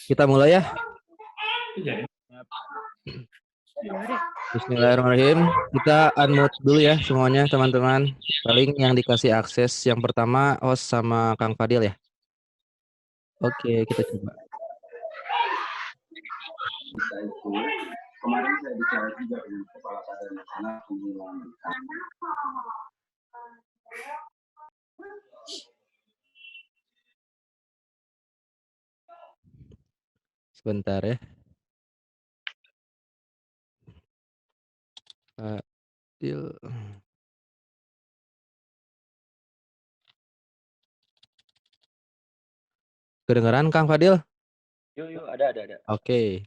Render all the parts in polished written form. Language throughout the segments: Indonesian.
Kita mulai ya. Bismillahirrahmanirrahim. Kita unmute dulu ya semuanya teman-teman. Paling yang dikasih akses yang pertama host sama Kang Fadil ya. Oke, kita coba. Kemarin saya bicara juga dengan kepala badan nasional penanggulangan. Sebentar ya. Fadil. Kedengaran Kang Fadil? Yuk, ada. Oke.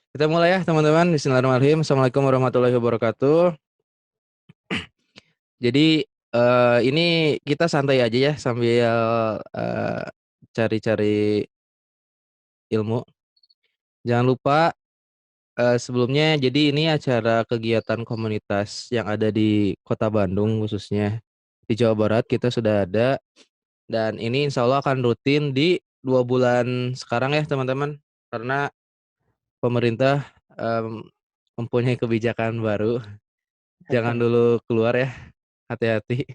Kita mulai ya teman-teman. Bismillahirrahmanirrahim. Assalamualaikum warahmatullahi wabarakatuh. Jadi ini kita santai aja ya sambil cari-cari ilmu. Jangan lupa sebelumnya jadi ini acara kegiatan komunitas yang ada di Kota Bandung khususnya. Di Jawa Barat kita sudah ada dan ini insya Allah akan rutin di 2 bulan sekarang ya teman-teman. Karena pemerintah mempunyai kebijakan baru. Jangan dulu keluar ya, hati-hati.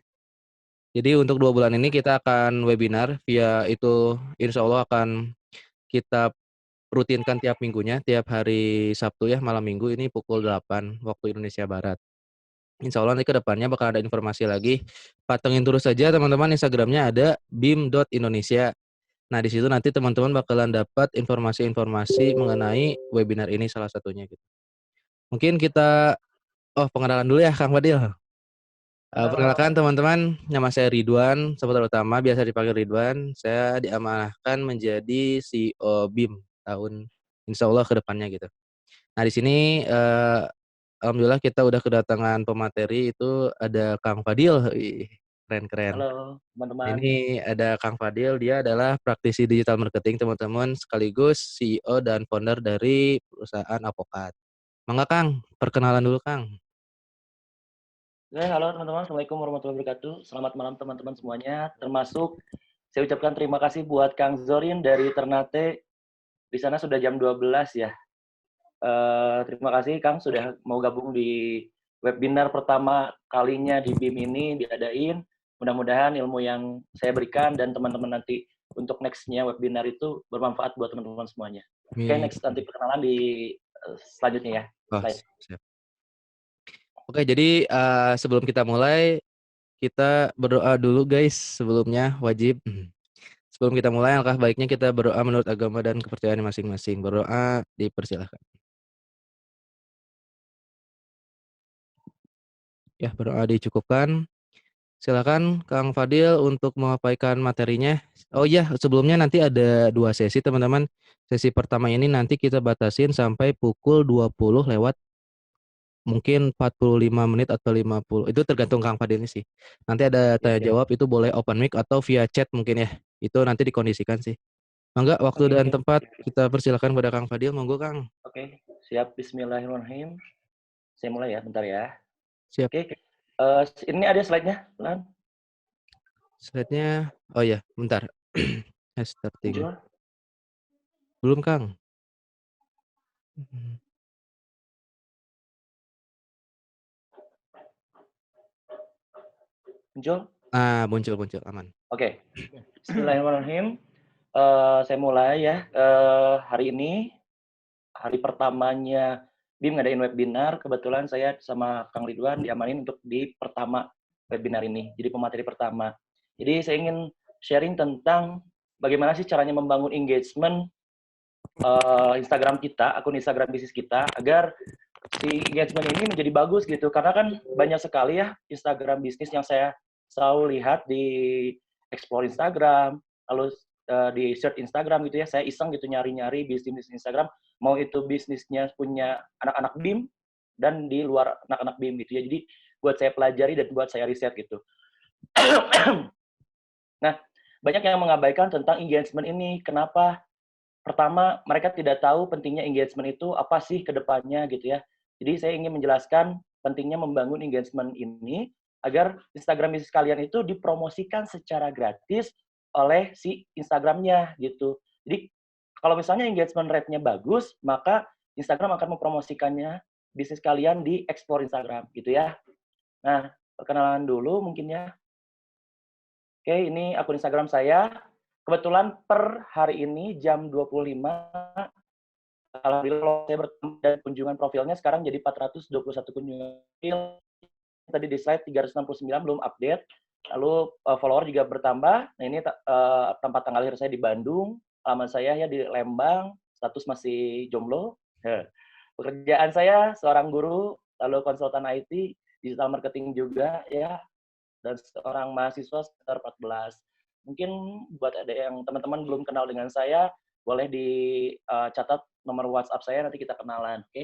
Jadi untuk 2 bulan ini kita akan webinar via itu insya Allah akan kita rutinkan tiap minggunya, tiap hari Sabtu ya, malam minggu ini pukul 8 waktu Indonesia Barat. Insya Allah nanti ke depannya bakal ada informasi lagi. Patengin terus saja teman-teman, Instagramnya ada bim.indonesia. Nah di situ nanti teman-teman bakalan dapat informasi-informasi mengenai webinar ini salah satunya gitu. Mungkin kita, pengenalan dulu ya Kang Fadil. Perkenalkan teman-teman, nama saya Ridwan, seputar utama, biasa dipanggil Ridwan. Saya diamanahkan menjadi CEO BIM tahun insya Allah ke depannya gitu. Nah di sini alhamdulillah kita udah kedatangan pemateri itu ada Kang Fadil. Keren-keren. Halo teman-teman. Ini ada Kang Fadil, dia adalah praktisi digital marketing teman-teman, sekaligus CEO dan founder dari perusahaan Avokat. Mangga Kang, perkenalan dulu Kang. Halo teman-teman, Assalamualaikum warahmatullahi wabarakatuh. Selamat malam teman-teman semuanya. Termasuk saya ucapkan terima kasih buat Kang Zorin dari Ternate. Di sana sudah jam 12 ya. Terima kasih Kang sudah mau gabung di webinar pertama kalinya di BIM ini diadain. Mudah-mudahan ilmu yang saya berikan dan teman-teman nanti untuk next-nya webinar itu bermanfaat buat teman-teman semuanya. Oke, next nanti perkenalan di selanjutnya ya. Siap. Oke, jadi sebelum kita mulai, kita berdoa dulu guys. Sebelumnya wajib. Sebelum kita mulai, alangkah baiknya kita berdoa menurut agama dan kepercayaan masing-masing. Berdoa dipersilahkan. Ya, berdoa dicukupkan. Silakan Kang Fadil untuk memaparkan materinya. Oh iya, sebelumnya nanti ada 2 sesi teman-teman. Sesi pertama ini nanti kita batasin sampai pukul 20 lewat mungkin 45 menit atau 50. Itu tergantung Kang Fadil sih. Nanti ada tanya jawab, itu boleh open mic atau via chat mungkin ya. Itu nanti dikondisikan sih. Mangga waktu dan tempat kita persilakan pada Kang Fadil. Monggo Kang. Oke, siap. Bismillahirrahmanirrahim. Saya mulai ya, bentar ya. Siap. Oke, ini ada slide-nya, Lan. Slide-nya, oh ya, bentar. Starting. Muncul? Belum Kang. Muncul? Muncul, aman. Oke. Bismillahirrahmanirrahim. Saya mulai ya. Hari ini, hari pertamanya BIM ngadain webinar. Kebetulan saya sama Kang Ridwan diamanin untuk di pertama webinar ini. Jadi pemateri pertama. Jadi saya ingin sharing tentang bagaimana sih caranya membangun engagement Instagram kita, akun Instagram bisnis kita, agar si engagement ini menjadi bagus gitu. Karena kan banyak sekali ya Instagram bisnis yang saya selalu lihat di explore Instagram, lalu di search Instagram gitu ya. Saya iseng gitu nyari-nyari bisnis Instagram, mau itu bisnisnya punya anak-anak BIM dan di luar anak-anak BIM gitu ya. Jadi buat saya pelajari dan buat saya riset gitu. Nah, banyak yang mengabaikan tentang engagement ini. Kenapa? Pertama, mereka tidak tahu pentingnya engagement itu apa sih ke depannya gitu ya. Jadi saya ingin menjelaskan pentingnya membangun engagement ini agar Instagram bisnis kalian itu dipromosikan secara gratis oleh si Instagramnya gitu. Jadi Kalau misalnya engagement rate-nya bagus, maka Instagram akan mempromosikannya bisnis kalian di explore Instagram gitu ya. Nah, perkenalan dulu mungkin ya. Oke, ini akun Instagram saya. Kebetulan per hari ini jam 25, alhamdulillah saya bertambah dan kunjungan profilnya sekarang jadi 421 kunjungan profil. Tadi di slide 369 belum update. Lalu follower juga bertambah. Nah, ini tempat tanggal lahir saya di Bandung, alamat saya ya di Lembang, status masih jomblo. Pekerjaan saya seorang guru, lalu konsultan IT, digital marketing juga ya, dan seorang mahasiswa sekitar 14. Mungkin buat ada yang teman-teman belum kenal dengan saya, boleh dicatat nomor WhatsApp saya, nanti kita kenalan, oke?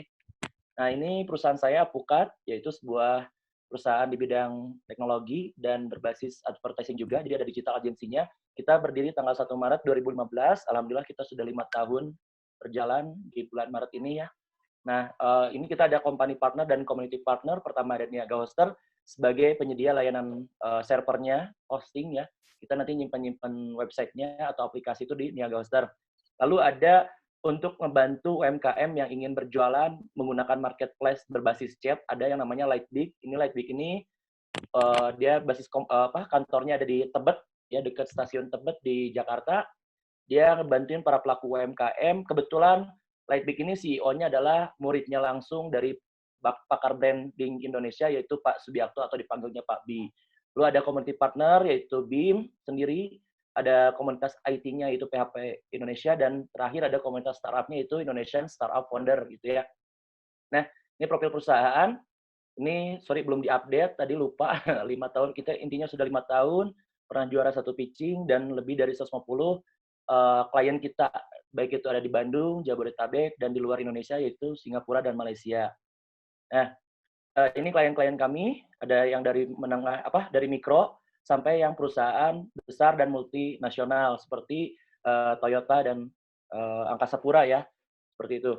Nah, ini perusahaan saya Pukat, yaitu sebuah perusahaan di bidang teknologi dan berbasis advertising juga, jadi ada digital agensinya. Kita berdiri tanggal 1 Maret 2015, alhamdulillah kita sudah 5 tahun berjalan di bulan Maret ini ya. Nah, ini kita ada company partner dan community partner, pertama ada Niaga Hoster, sebagai penyedia layanan servernya, hosting ya. Kita nanti nyimpan websitenya atau aplikasi itu di Niaga Hoster. Lalu ada untuk membantu UMKM yang ingin berjualan menggunakan marketplace berbasis chat, ada yang namanya Lightbig. Ini Lightbig ini dia basis kantornya ada di Tebet, ya dekat stasiun Tebet di Jakarta. Dia ngebantuin para pelaku UMKM. Kebetulan Lightbig ini CEO-nya adalah muridnya langsung dari pakar branding Indonesia, yaitu Pak Subiakto atau dipanggilnya Pak B. Lalu ada community partner, yaitu BIM sendiri, ada komunitas IT-nya yaitu PHP Indonesia, dan terakhir ada komunitas startup-nya yaitu Indonesian Startup Founder gitu ya. Nah, ini profil perusahaan. Ini sorry belum diupdate, tadi lupa 5 tahun kita intinya sudah 5 tahun, pernah juara 1 pitching dan lebih dari 150 klien kita, baik itu ada di Bandung, Jabodetabek, dan di luar Indonesia yaitu Singapura dan Malaysia. Nah, ini klien-klien kami, ada yang dari menengah dari mikro sampai yang perusahaan besar dan multinasional seperti Toyota dan Angkasa Pura ya, seperti itu.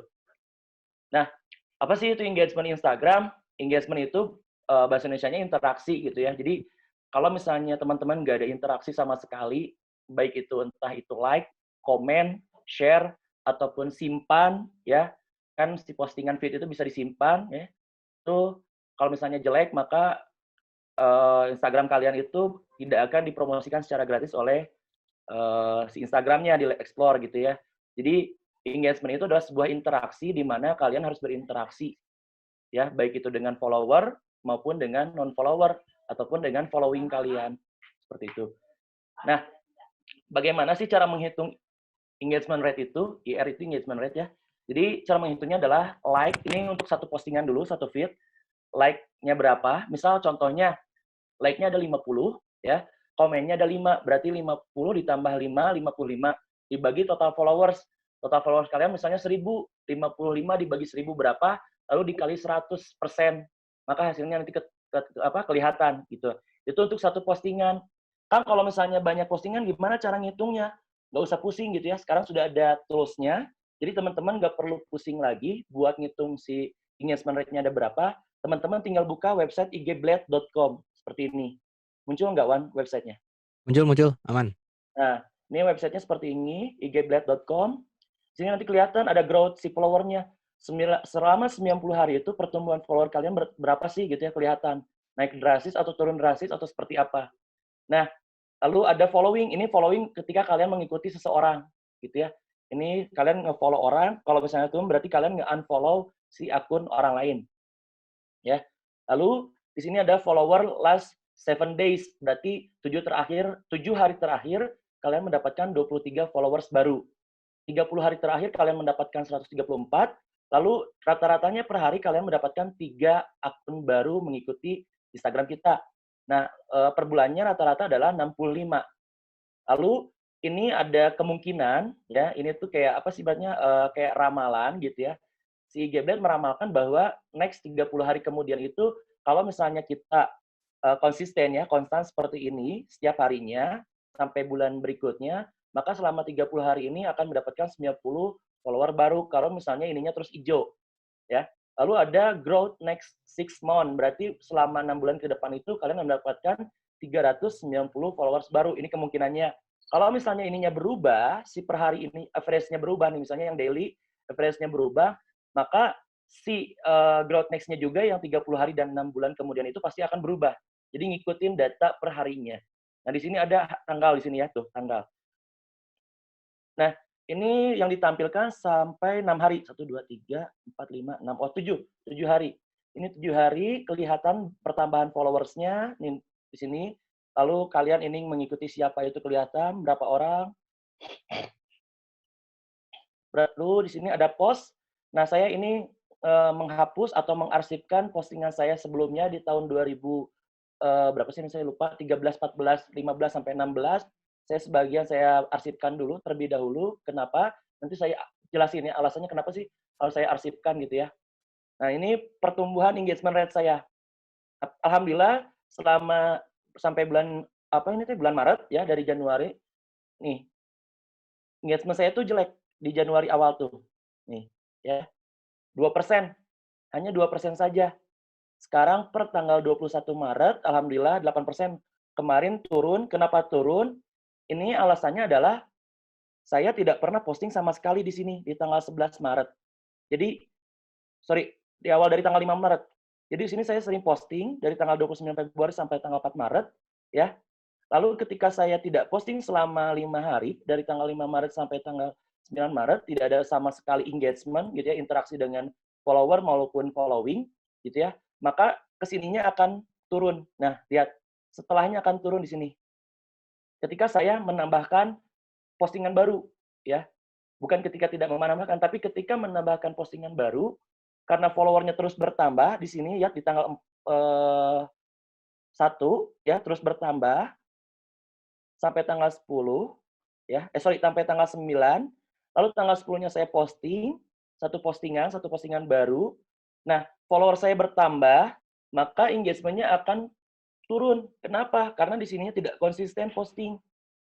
Nah, apa sih itu engagement Instagram? Engagement itu bahasa Indonesianya interaksi gitu ya. Jadi kalau misalnya teman-teman nggak ada interaksi sama sekali, baik itu entah itu like, komen, share, ataupun simpan ya, kan si postingan feed itu bisa disimpan ya. Itu kalau misalnya jelek maka Instagram kalian itu tidak akan dipromosikan secara gratis oleh si Instagramnya di Explore gitu ya. Jadi engagement itu adalah sebuah interaksi di mana kalian harus berinteraksi ya, baik itu dengan follower maupun dengan non-follower ataupun dengan following kalian. Seperti itu. Nah, bagaimana sih cara menghitung engagement rate itu? IR itu engagement rate ya. Jadi cara menghitungnya adalah like, ini untuk satu postingan dulu, satu feed. Like-nya berapa? Misal contohnya like-nya ada 50 ya, komennya ada 5, berarti 50 ditambah 5, 55 dibagi total followers. Total followers kalian misalnya 1000, 55 dibagi 1000 berapa? Lalu dikali 100%. Maka hasilnya nanti kelihatan gitu. Itu untuk satu postingan. Kan kalau misalnya banyak postingan gimana cara ngitungnya? Nggak usah pusing gitu ya. Sekarang sudah ada tools-nya. Jadi teman-teman nggak perlu pusing lagi buat ngitung si engagement rate-nya ada berapa. Teman-teman tinggal buka website igblade.com seperti ini. Muncul nggak, Wan, websitenya? Muncul, aman. Nah, ini websitenya seperti ini, igblade.com. Di sini nanti kelihatan ada growth si follower-nya. Selama 90 hari itu pertumbuhan follower kalian berapa sih gitu ya, kelihatan. Naik drastis atau turun drastis atau seperti apa. Nah, lalu ada following. Ini following ketika kalian mengikuti seseorang gitu ya. Ini kalian nge-follow orang, kalau misalnya turun berarti kalian nge-unfollow si akun orang lain. Ya. Lalu di sini ada follower last 7 days, berarti 7 hari terakhir kalian mendapatkan 23 followers baru. 30 hari terakhir kalian mendapatkan 134, lalu rata-ratanya per hari kalian mendapatkan 3 akun baru mengikuti Instagram kita. Nah, per bulannya rata-rata adalah 65. Lalu ini ada kemungkinan ya, ini tuh kayak apa sih ibaratnya kayak ramalan gitu ya. Si Geblet meramalkan bahwa next 30 hari kemudian itu kalau misalnya kita konsisten ya, konstan seperti ini setiap harinya sampai bulan berikutnya, maka selama 30 hari ini akan mendapatkan 90 follower baru kalau misalnya ininya terus hijau ya. Lalu ada growth next 6 month, berarti selama 6 bulan ke depan itu kalian mendapatkan 390 followers baru. Ini kemungkinannya Kalau misalnya ininya berubah, si per hari ini average-nya berubah nih, misalnya yang daily average-nya berubah, maka si growth next-nya juga yang 30 hari dan 6 bulan kemudian itu pasti akan berubah. Jadi ngikutin data per harinya. Nah, di sini ada tanggal di sini ya, tuh, tanggal. Nah, ini yang ditampilkan sampai 6 hari. 1, 2, 3, 4, 5, 6. Oh, 7. 7 hari. Ini 7 hari kelihatan pertambahan followers-nya di sini. Lalu kalian ini mengikuti siapa itu kelihatan, berapa orang. Lalu di sini ada post. Nah, saya ini menghapus atau mengarsipkan postingan saya sebelumnya di tahun 2000 berapa sih ini saya lupa, 13, 14, 15 sampai 16. Saya arsipkan dulu terlebih dahulu. Kenapa? Nanti saya jelasin ya alasannya kenapa sih kalau saya arsipkan gitu ya. Nah, ini pertumbuhan engagement rate saya. Alhamdulillah selama sampai bulan apa ini tuh bulan Maret ya dari Januari. Nih, engagement saya tuh jelek di Januari awal tuh. Nih, ya. 2%, hanya 2% saja. Sekarang per tanggal 21 Maret, alhamdulillah 8%. Kemarin turun, kenapa turun? Ini alasannya adalah saya tidak pernah posting sama sekali di sini di tanggal 11 Maret. Jadi, sorry, di awal dari tanggal 5 Maret. Jadi di sini saya sering posting dari tanggal 29 Februari sampai tanggal 4 Maret, ya. Lalu ketika saya tidak posting selama 5 hari, dari tanggal 5 Maret sampai tanggal 9 Maret, tidak ada sama sekali engagement, gitu ya, interaksi dengan follower maupun following, gitu ya, maka kesininya akan turun. Nah, lihat, setelahnya akan turun di sini. Ketika saya menambahkan postingan baru, ya, bukan ketika tidak menambahkan, tapi ketika menambahkan postingan baru, karena followernya terus bertambah di sini ya, di tanggal 1, ya, terus bertambah, sampai tanggal 10 ya, sampai tanggal 9, lalu tanggal 10-nya saya posting, satu postingan baru. Nah, follower saya bertambah, maka engagement-nya akan turun. Kenapa? Karena di sininya tidak konsisten posting.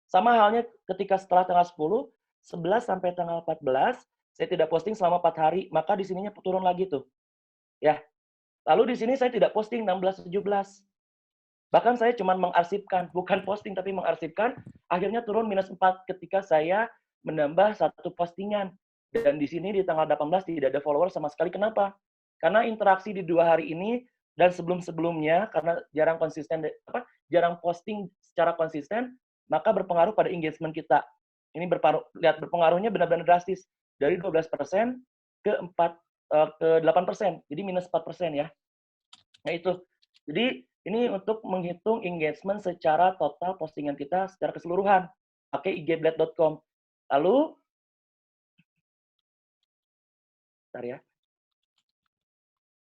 Sama halnya ketika setelah tanggal 10, 11 sampai tanggal 14, saya tidak posting selama 4 hari, maka di sininya turun lagi tuh. Ya. Lalu di sini saya tidak posting 16, 17. Bahkan saya cuma mengarsipkan, bukan posting tapi mengarsipkan, akhirnya turun -4 ketika saya menambah satu postingan. Dan di sini di tanggal 18 tidak ada follower sama sekali. Kenapa? Karena interaksi di 2 hari ini dan sebelum-sebelumnya karena jarang posting secara konsisten, maka berpengaruh pada engagement kita. Ini lihat berpengaruhnya benar-benar drastis dari 12% ke 8%. Jadi -4% ya. Nah itu. Jadi ini untuk menghitung engagement secara total postingan kita secara keseluruhan, pakai igblade.com. Lalu, bentar ya.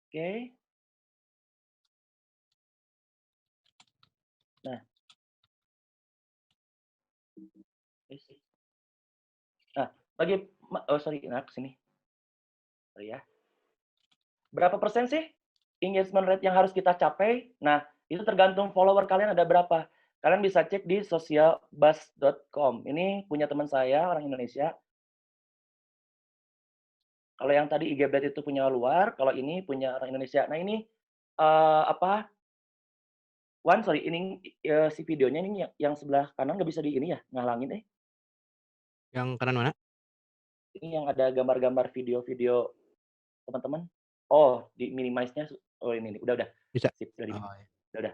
Oke. Nah. Nah, nah kesini. Sorry ya. Berapa persen sih engagement rate yang harus kita capai? Nah, itu tergantung follower kalian ada berapa. Kalian bisa cek di socialbuzz.com. Ini punya teman saya, orang Indonesia. Kalau yang tadi IG Blade itu punya luar, kalau ini punya orang Indonesia. Nah ini ini si videonya ini yang sebelah kanan nggak bisa di ini ya, ngalangin Yang kanan mana? Ini yang ada gambar-gambar video-video teman-teman. Oh, di minimize-nya. Oh ini udah. Bisa? Sip, udah. Oh, ya. Udah.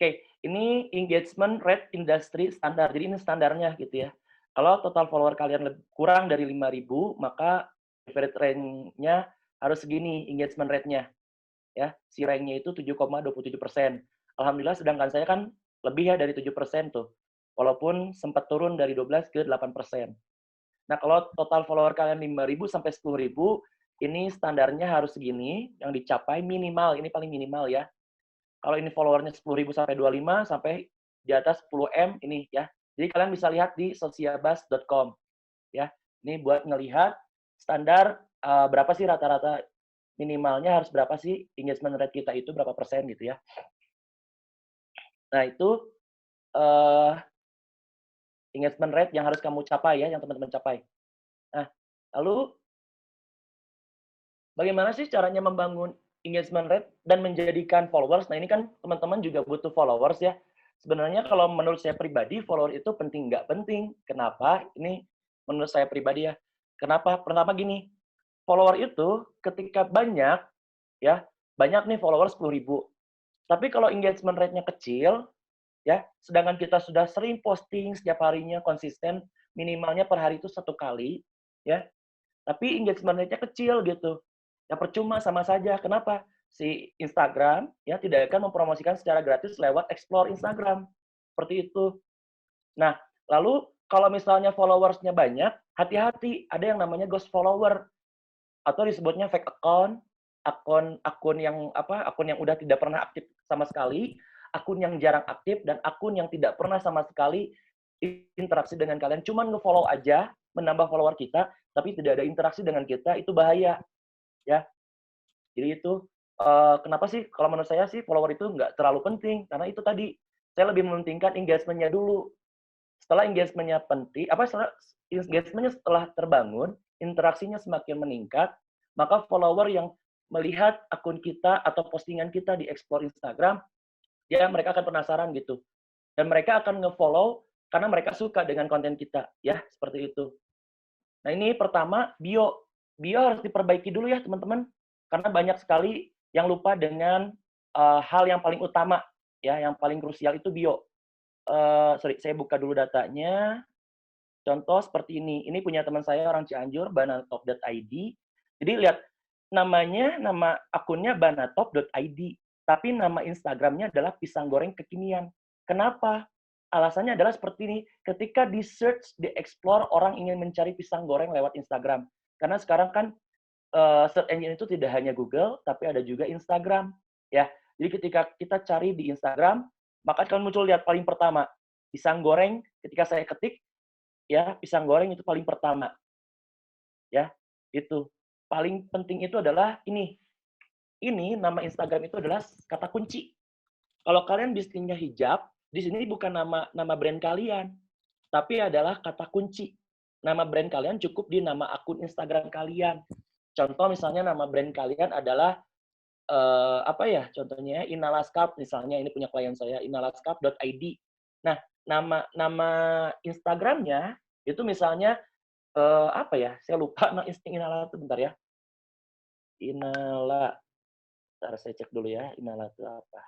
Oke, ini engagement rate industri standar. Jadi ini standarnya gitu ya. Kalau total follower kalian kurang dari 5.000, maka average rank-nya harus segini engagement rate-nya. Ya, si rank-nya itu 7,27%. Alhamdulillah sedangkan saya kan lebih ya dari 7% tuh. Walaupun sempat turun dari 12 ke 8%. Nah, kalau total follower kalian 5.000 sampai 10.000, ini standarnya harus segini, yang dicapai minimal, ini paling minimal ya. Kalau ini followernya 10.000 sampai 25 sampai di atas 10M ini ya. Jadi kalian bisa lihat di socialbuzz.com ya. Ini buat ngelihat standar berapa sih rata-rata minimalnya harus berapa sih engagement rate kita itu berapa persen gitu ya. Nah, itu engagement rate yang harus kamu capai ya, yang teman-teman capai. Nah, lalu bagaimana sih caranya membangun engagement rate dan menjadikan followers? Nah, ini kan teman-teman juga butuh followers ya. sebenarnya kalau menurut saya pribadi, follower itu penting nggak penting. Kenapa? Ini menurut saya pribadi ya. Kenapa? Pertama gini, follower itu ketika banyak, ya, banyak nih follower 10.000. Tapi kalau engagement rate-nya kecil, ya, sedangkan kita sudah sering posting setiap harinya konsisten, minimalnya per hari itu 1 kali, ya, tapi engagement rate-nya kecil gitu. Ya percuma, sama saja. Kenapa? Si Instagram ya tidak akan mempromosikan secara gratis lewat explore Instagram. Seperti itu. Nah, lalu kalau misalnya followers-nya banyak, hati-hati, ada yang namanya ghost follower atau disebutnya fake account, akun yang apa? Akun yang udah tidak pernah aktif sama sekali, akun yang jarang aktif dan akun yang tidak pernah sama sekali interaksi dengan kalian. Cuman nge-follow aja, menambah follower kita, tapi tidak ada interaksi dengan kita, itu bahaya ya. Jadi itu kenapa sih kalau menurut saya sih follower itu nggak terlalu penting karena itu tadi saya lebih mementingkan engagement-nya dulu. Setelah engagement-nya penting, apa setelah engagement-nya setelah terbangun, interaksinya semakin meningkat, maka follower yang melihat akun kita atau postingan kita di explore Instagram, ya mereka akan penasaran gitu. Dan mereka akan nge-follow karena mereka suka dengan konten kita, ya seperti itu. Nah ini pertama, bio. Bio harus diperbaiki dulu ya teman-teman, karena banyak sekali yang lupa dengan hal yang paling utama, ya, yang paling krusial itu bio. Sorry, saya buka dulu datanya. Contoh seperti ini punya teman saya orang Cianjur, banatop.id. Jadi lihat, nama akunnya banatop.id, tapi nama Instagramnya adalah pisang goreng kekinian. Kenapa? Alasannya adalah seperti ini, ketika di search, di explore, orang ingin mencari pisang goreng lewat Instagram. Karena sekarang kan search engine itu tidak hanya Google, tapi ada juga Instagram. Ya, jadi ketika kita cari di Instagram, maka akan muncul lihat paling pertama, pisang goreng, ketika saya ketik, ya pisang goreng itu paling pertama. Ya, itu. Paling penting itu adalah ini. Ini nama Instagram itu adalah kata kunci. Kalau kalian bisnisnya hijab, di sini bukan nama brand kalian, tapi adalah kata kunci. Nama brand kalian cukup di nama akun Instagram kalian. Contoh misalnya nama brand kalian adalah apa ya? Contohnya Inalaskap misalnya, ini punya klien saya inalaskap.id. Nah, nama Instagramnya itu misalnya apa ya? Saya lupa nah Inala itu bentar ya. Inala. Bentar saya cek dulu ya, Inala itu apa.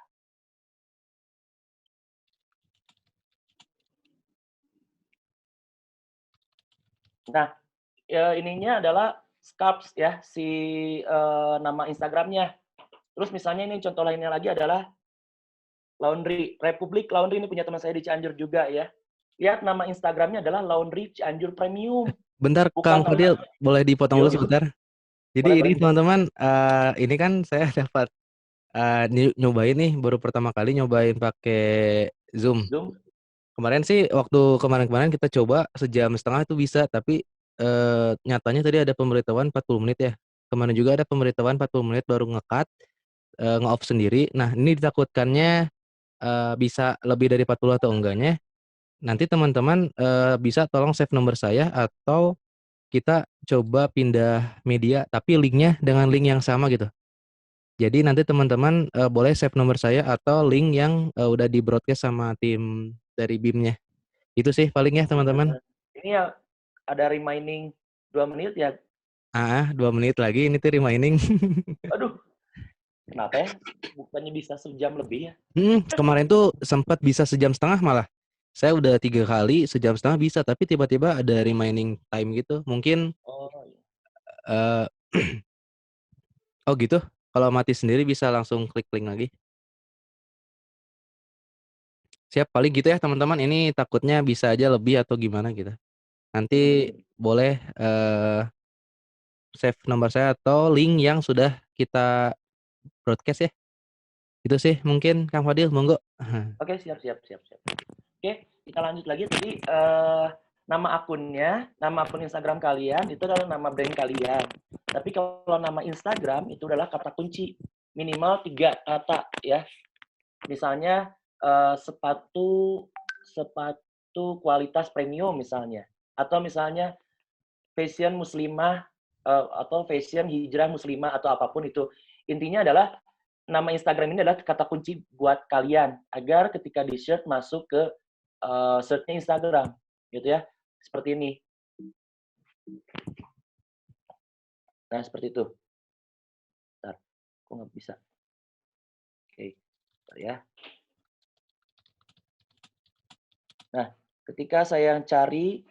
Nah, ininya adalah Scarps ya, si nama Instagramnya. Terus misalnya ini contoh lainnya lagi adalah Laundry, Republik Laundry, ini punya teman saya di Cianjur juga ya. Lihat nama Instagramnya adalah Laundry Cianjur Premium. Bentar Bukan Kang nama, Fadil, boleh dipotong yo, dulu sebentar. Jadi boleh ini boleh. teman-teman, ini kan saya dapat nyobain nih, baru pertama kali nyobain pakai Zoom. Zoom. Kemarin sih waktu kemarin-kemarin kita coba sejam setengah itu bisa, tapi nyatanya tadi ada pemberitahuan 40 menit ya. Kemarin juga ada pemberitahuan 40 menit baru nge-cut, nge-off sendiri. Nah, ini ditakutkannya bisa lebih dari 40 atau enggaknya. Nanti teman-teman bisa tolong save nomor saya atau kita coba pindah media, tapi linknya dengan link yang sama gitu. Jadi nanti teman-teman boleh save nomor saya atau link yang udah di broadcast sama tim dari BIM-nya. Itu sih paling ya teman-teman. Ini ya ada remaining 2 menit ya. 2 menit lagi ini tuh remaining. Aduh, kenapa ya? Bukannya bisa sejam lebih ya? Kemarin tuh sempat bisa sejam setengah malah. Saya udah 3 kali sejam setengah bisa, tapi tiba-tiba ada remaining time gitu. Mungkin Oh, iya. eh oh gitu. Kalau mati sendiri bisa langsung klik link lagi. Siap, paling gitu ya teman-teman. Ini takutnya bisa aja lebih atau gimana gitu. Nanti boleh save nomor saya atau link yang sudah kita broadcast ya. Itu sih mungkin Kang Fadil, monggo. Oke, siap, siap, siap, siap. Oke, kita lanjut lagi tadi nama akun Instagram kalian itu adalah nama brand kalian. Tapi kalau nama Instagram itu adalah kata kunci minimal 3 kata ya. Misalnya sepatu kualitas premium misalnya, atau misalnya fashion muslimah atau fashion hijrah muslimah atau apapun itu. Intinya adalah nama Instagram ini adalah kata kunci buat kalian agar ketika di search masuk ke search-nya Instagram, gitu ya. Seperti ini. Nah, seperti itu. Bentar, kok nggak bisa? Oke, bentar ya. Nah, ketika saya cari,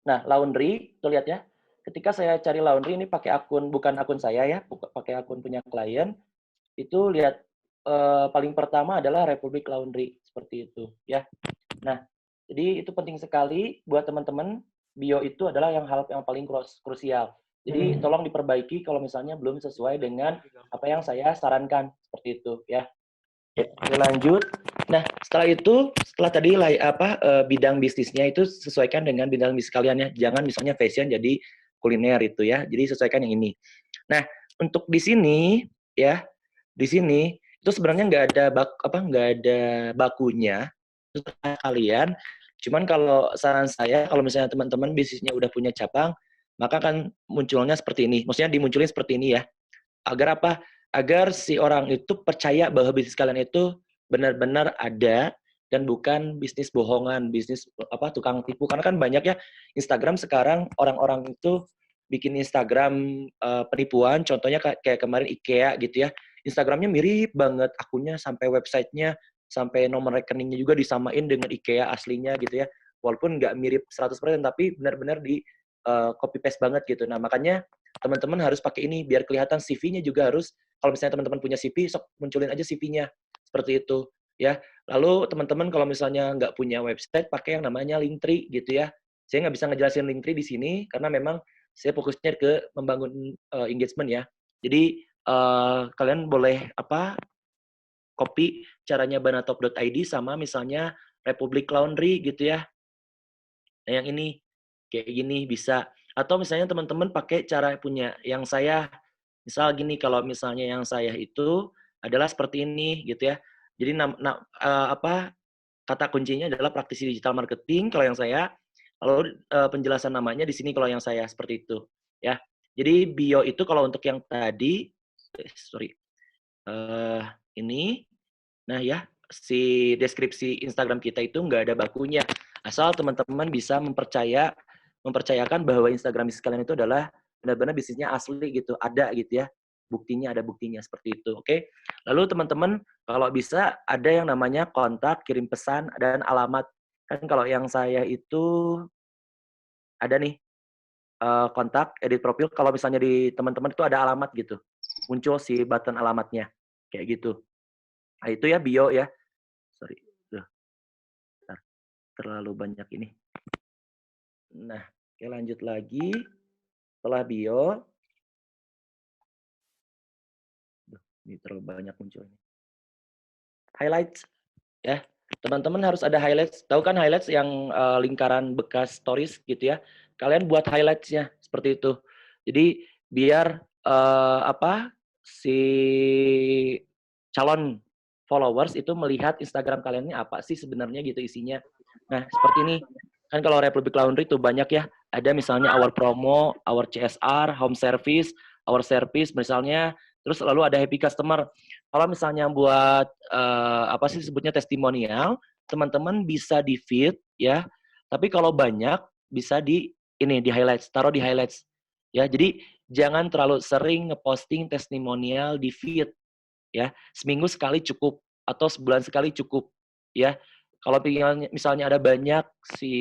nah laundry, tuh lihat ya. Ketika saya cari laundry ini pakai akun, bukan akun saya ya, pakai akun punya klien, itu lihat paling pertama adalah Republic Laundry, seperti itu ya. Nah, jadi itu penting sekali buat teman-teman, bio itu adalah hal yang paling krusial. Jadi tolong diperbaiki kalau misalnya belum sesuai dengan apa yang saya sarankan, seperti itu ya. Oke, lanjut. Nah, setelah tadi bidang bisnisnya itu sesuaikan dengan bidang bisnis kalian ya. Jangan misalnya fashion jadi kuliner itu ya. Jadi sesuaikan yang ini. Nah, untuk di sini ya, di sini itu sebenarnya nggak ada bakunya untuk kalian. Cuman kalau saran saya, kalau misalnya teman-teman bisnisnya udah punya cabang, maka kan munculnya seperti ini. Maksudnya dimunculin seperti ini ya. Agar apa? Agar si orang itu percaya bahwa bisnis kalian itu benar-benar ada dan bukan bisnis bohongan, bisnis tukang tipu. Karena kan banyak ya Instagram sekarang orang-orang itu bikin Instagram penipuan, contohnya kayak kemarin IKEA gitu ya. Instagramnya mirip banget akunnya, sampai websitenya, sampai nomor rekeningnya juga disamain dengan IKEA aslinya gitu ya. Walaupun nggak mirip 100%, tapi benar-benar di copy paste banget gitu. Nah, makanya teman-teman harus pakai ini biar kelihatan CV-nya juga harus, kalau misalnya teman-teman punya CV, sok munculin aja CV-nya. Seperti itu ya. Lalu teman-teman kalau misalnya nggak punya website, pakai yang namanya Linktree gitu ya. Saya nggak bisa ngejelasin Linktree di sini karena memang saya fokusnya ke membangun engagement ya. Jadi kalian boleh copy caranya banatop.id sama misalnya Republic Laundry gitu ya. Nah, yang ini kayak gini bisa. Atau misalnya teman-teman pakai cara punya yang saya, misal gini, kalau misalnya yang saya itu adalah seperti ini gitu ya. Jadi kata kuncinya adalah praktisi digital marketing kalau yang saya. Lalu penjelasan namanya di sini kalau yang saya, seperti itu ya. Jadi bio itu kalau untuk yang tadi ini, nah ya, si deskripsi Instagram kita itu nggak ada bakunya. Asal teman-teman bisa mempercayakan bahwa Instagram kalian itu adalah benar-benar bisnisnya asli gitu, ada gitu ya. Buktinya, ada buktinya seperti itu. Oke. Lalu teman-teman kalau bisa ada yang namanya kontak, kirim pesan, dan alamat. Kan kalau yang saya itu ada nih kontak, edit profil. Kalau misalnya di teman-teman itu ada alamat gitu. Muncul si button alamatnya. Kayak gitu. Nah, itu ya bio ya. Sorry. Terlalu banyak ini. Nah, oke, lanjut lagi. Setelah bio. Ini terlalu banyak munculnya. Highlights. Ya, teman-teman harus ada highlights. Tahu kan highlights yang lingkaran bekas stories gitu ya. Kalian buat highlights-nya seperti itu. Jadi biar si calon followers itu melihat Instagram kalian ini apa sih sebenarnya gitu isinya. Nah, seperti ini. Kan kalau Republic Laundry itu banyak ya. Ada misalnya our promo, our CSR, home service, our service misalnya. Terus lalu ada happy customer. Kalau misalnya buat sebutnya testimonial, teman-teman bisa di feed ya. Tapi kalau banyak bisa di highlights, taruh di highlights. Ya, jadi jangan terlalu sering ngeposting testimonial di feed ya. Seminggu sekali cukup atau sebulan sekali cukup ya. Kalau misalnya ada banyak si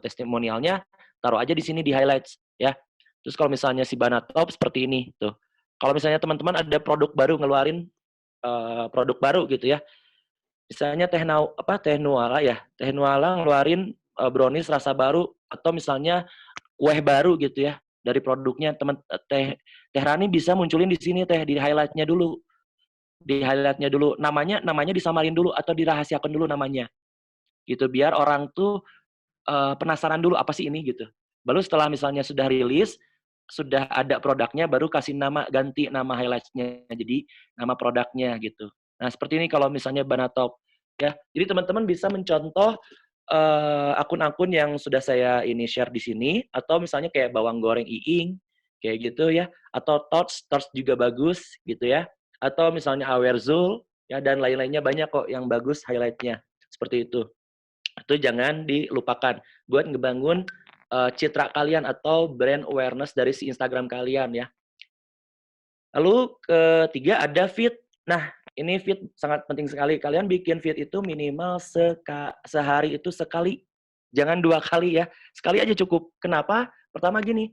testimonialnya, taruh aja di sini di highlights ya. Terus kalau misalnya si Banatop seperti ini tuh. Kalau misalnya teman-teman ada produk baru ngeluarin produk baru gitu ya. Misalnya Teh Nuala ya. Teh Nuala ngeluarin brownies rasa baru atau misalnya kue baru gitu ya dari produknya. Teh Rani bisa munculin di sini di highlight-nya dulu. Di highlight-nya dulu, namanya disamarin dulu atau dirahasiakan dulu namanya. Gitu biar orang tuh penasaran dulu apa sih ini gitu. Baru setelah misalnya sudah rilis, sudah ada produknya, baru kasih ganti nama highlights-nya jadi nama produknya gitu. Nah, seperti ini kalau misalnya Banatop ya. Jadi teman-teman bisa mencontoh akun-akun yang sudah saya share di sini, atau misalnya kayak bawang goreng Iing kayak gitu ya. Atau thoughts juga bagus gitu ya. Atau misalnya aware Zul ya, dan lain-lainnya banyak kok yang bagus highlight-nya. Seperti itu. Itu jangan dilupakan buat ngebangun citra kalian atau brand awareness dari si Instagram kalian ya. Lalu ketiga ada feed. Nah, ini feed sangat penting sekali. Kalian bikin feed itu minimal sehari itu sekali. Jangan 2 kali ya. Sekali aja cukup. Kenapa? Pertama gini,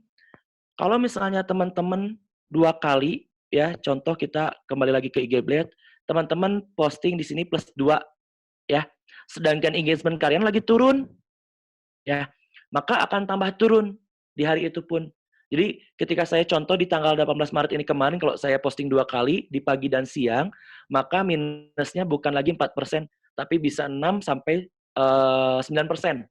kalau misalnya teman-teman 2 kali ya, contoh kita kembali lagi ke IG Blade, teman-teman posting di sini plus 2 ya. Sedangkan engagement kalian lagi turun ya, maka akan tambah turun di hari itu pun. Jadi ketika saya contoh di tanggal 18 Maret ini kemarin, kalau saya posting 2 kali di pagi dan siang, maka minusnya bukan lagi 4%, tapi bisa 6 sampai 9%.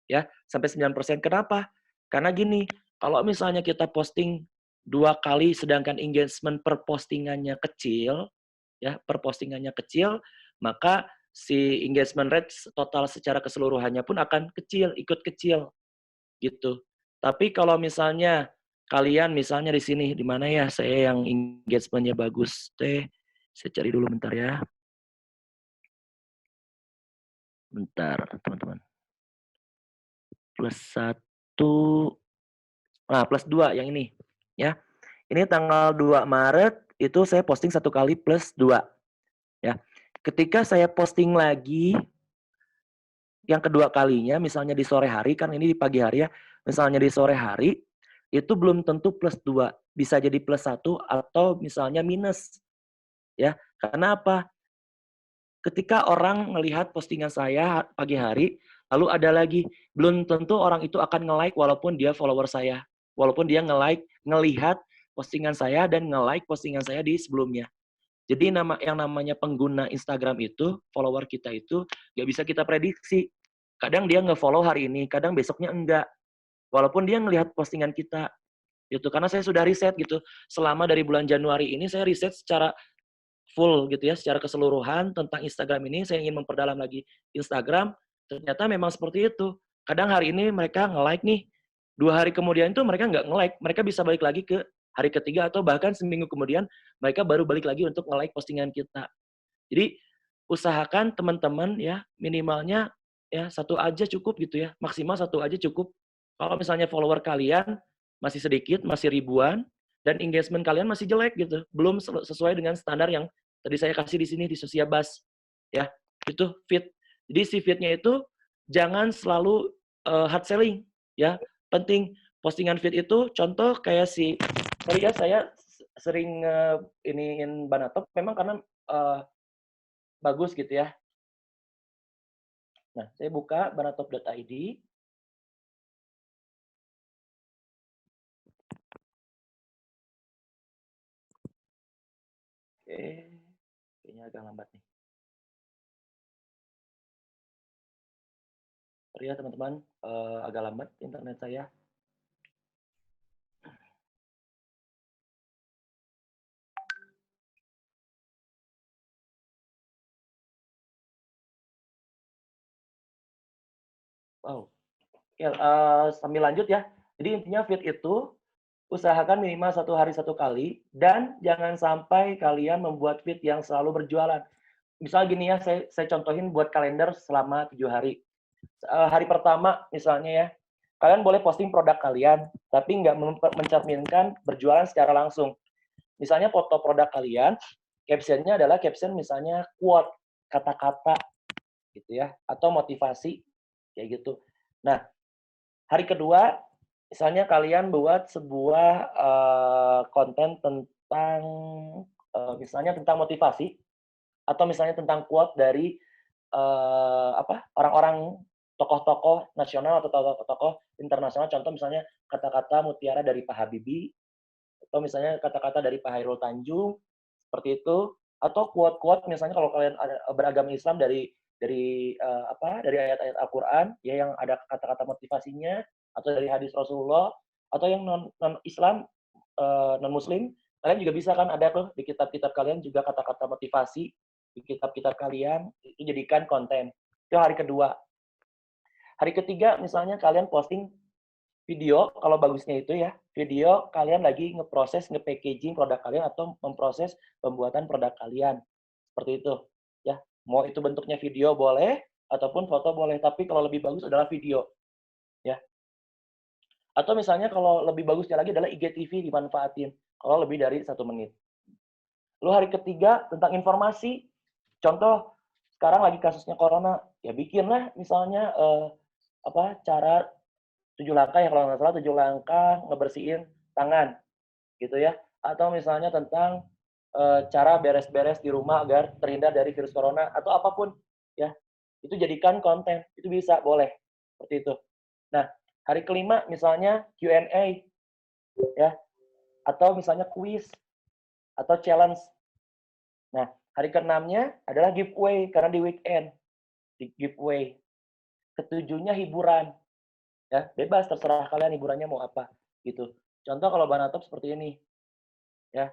Ya, sampai 9%. Kenapa? Karena gini, kalau misalnya kita posting 2 kali sedangkan engagement per postingannya kecil, ya, per postingannya kecil, maka si engagement rate total secara keseluruhannya pun akan kecil, ikut kecil gitu. Tapi kalau misalnya kalian misalnya di sini, di mana ya saya yang engagement-nya bagus teh, saya cari dulu bentar ya. Bentar, teman-teman. Plus 1, nah plus 2 yang ini ya. Ini tanggal 2 Maret itu saya posting 1 kali plus 2 ya. Ketika saya posting lagi yang kedua kalinya, misalnya di sore hari, kan ini di pagi hari ya, misalnya di sore hari, itu belum tentu plus 2, bisa jadi plus 1 atau misalnya minus, ya. Karena apa? Ketika orang melihat postingan saya pagi hari, lalu ada lagi, belum tentu orang itu akan nge-like walaupun dia follower saya. Walaupun dia nge-like, ngelihat postingan saya dan nge-like postingan saya di sebelumnya. Jadi yang namanya pengguna Instagram itu, follower kita itu nggak bisa kita prediksi. Kadang dia nge-follow hari ini, kadang besoknya enggak. Walaupun dia ngelihat postingan kita, gitu. Karena saya sudah riset gitu. Selama dari bulan Januari ini saya riset secara full gitu ya, secara keseluruhan tentang Instagram ini. Saya ingin memperdalam lagi Instagram. Ternyata memang seperti itu. Kadang hari ini mereka nge-like nih, 2 hari kemudian itu mereka nggak nge-like. Mereka bisa balik lagi ke hari ketiga atau bahkan seminggu kemudian mereka baru balik lagi untuk nge-like postingan kita. Jadi usahakan teman-teman ya minimalnya ya 1 aja cukup gitu ya, maksimal 1 aja cukup. Kalau misalnya follower kalian masih sedikit, masih ribuan, dan engagement kalian masih jelek gitu, belum sesuai dengan standar yang tadi saya kasih di sini di Sosiabas ya, itu feed. Jadi si feed-nya itu jangan selalu hard selling ya, penting postingan feed itu contoh kayak sorry ya saya sering iniin Banatop memang karena bagus gitu ya. Nah, saya buka banatop.id. Oke, kayaknya agak lambat nih. Sorry ya teman-teman, agak lambat internet saya. Wow. Oke, sambil lanjut ya. Jadi intinya feed itu usahakan minimal 1 hari 1 kali dan jangan sampai kalian membuat feed yang selalu berjualan. Misal gini ya, saya contohin buat kalender selama 7 hari. Hari pertama misalnya ya, kalian boleh posting produk kalian, tapi nggak mencerminkan berjualan secara langsung. Misalnya foto produk kalian, caption-nya adalah caption misalnya quote, kata-kata gitu ya, atau motivasi kayak gitu. Nah, hari kedua misalnya kalian buat sebuah konten tentang misalnya tentang motivasi atau misalnya tentang quote dari orang-orang tokoh-tokoh nasional atau tokoh-tokoh internasional. Contoh misalnya kata-kata mutiara dari Pak Habibie atau misalnya kata-kata dari Pak Hairul Tanjung seperti itu, atau quote-quote misalnya kalau kalian ada beragama Islam dari ayat-ayat Al-Qur'an ya yang ada kata-kata motivasinya atau dari hadis Rasulullah atau yang non Islam non Muslim, kalian juga bisa kan ada tuh di kitab-kitab kalian juga kata-kata motivasi di kitab-kitab kalian itu jadikan konten. Itu hari kedua. Hari ketiga misalnya kalian posting video kalau bagusnya itu ya, video kalian lagi ngeproses, nge-packaging produk kalian atau memproses pembuatan produk kalian. Seperti itu. Ya, mau itu bentuknya video boleh ataupun foto boleh, tapi kalau lebih bagus adalah video. Ya. Atau misalnya kalau lebih bagusnya lagi adalah IGTV dimanfaatin kalau lebih dari 1 menit. Lalu hari ketiga tentang informasi. Contoh sekarang lagi kasusnya corona, ya bikinlah misalnya cara 7 langkah ya kalau nggak salah 7 langkah ngebersihin tangan gitu ya. Atau misalnya tentang cara beres-beres di rumah agar terhindar dari virus corona atau apapun ya. Itu jadikan konten, itu bisa boleh seperti itu. Nah, hari kelima misalnya Q&A ya atau misalnya quiz atau challenge. Nah, hari keenamnya adalah giveaway karena di weekend di giveaway. Ketujuhnya hiburan. Ya, bebas terserah kalian hiburannya mau apa gitu. Contoh kalau Banatop seperti ini. Ya.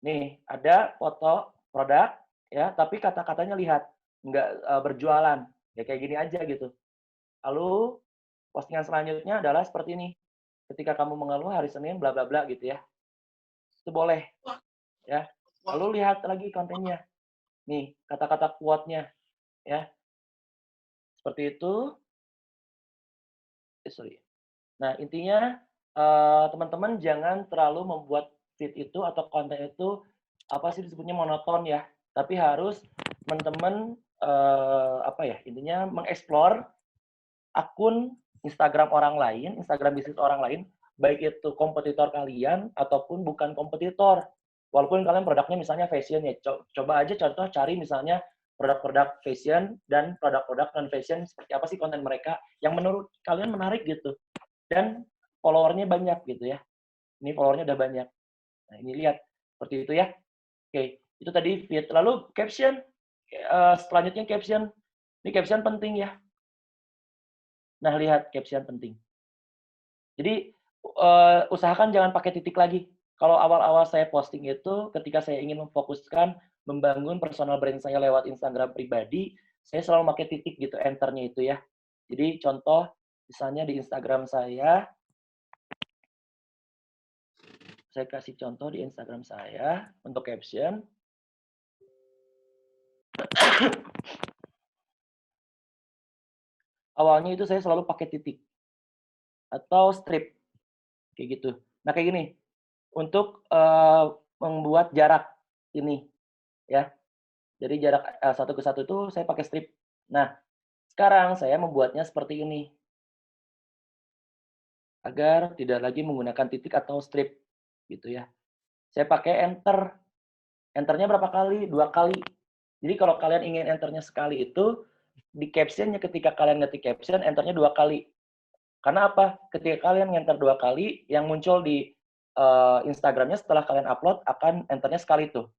Nih ada foto produk ya, tapi kata-katanya lihat, nggak berjualan. Ya kayak gini aja gitu. Lalu postingan selanjutnya adalah seperti ini. Ketika kamu mengeluh hari Senin bla bla bla gitu ya. Itu boleh ya. Lalu lihat lagi kontennya. Nih, kata-kata quote-nya ya. Seperti itu. Sorry. Nah, intinya teman-teman jangan terlalu membuat feed itu atau konten itu apa sih disebutnya monoton ya. Tapi harus teman-teman intinya mengeksplor akun Instagram orang lain, Instagram bisnis orang lain, baik itu kompetitor kalian ataupun bukan kompetitor. Walaupun kalian produknya misalnya fashion ya, coba aja contoh cari misalnya produk-produk fashion dan produk-produk non fashion seperti apa sih konten mereka yang menurut kalian menarik gitu. Dan followernya banyak gitu ya. Ini followernya udah banyak. Nah, ini lihat seperti itu ya. Oke, itu tadi feed. Lalu caption, selanjutnya caption. Ini caption penting ya. Nah, lihat caption penting. Jadi usahakan jangan pakai titik lagi. Kalau awal-awal saya posting itu, ketika saya ingin memfokuskan membangun personal brand saya lewat Instagram pribadi, saya selalu pakai titik gitu, enternya itu ya. Jadi contoh, misalnya di Instagram saya kasih contoh di Instagram saya untuk caption. Awalnya itu saya selalu pakai titik atau strip kayak gitu. Nah kayak gini, untuk membuat jarak ini ya. Jadi jarak satu ke satu itu saya pakai strip. Nah sekarang saya membuatnya seperti ini agar tidak lagi menggunakan titik atau strip gitu ya. Saya pakai enter. Enternya berapa kali? 2 kali. Jadi kalau kalian ingin enternya sekali itu di caption-nya ketika kalian ngetik caption enternya 2 kali. Karena apa? Ketika kalian enter 2 kali, yang muncul di Instagram-nya setelah kalian upload akan enternya sekali tuh.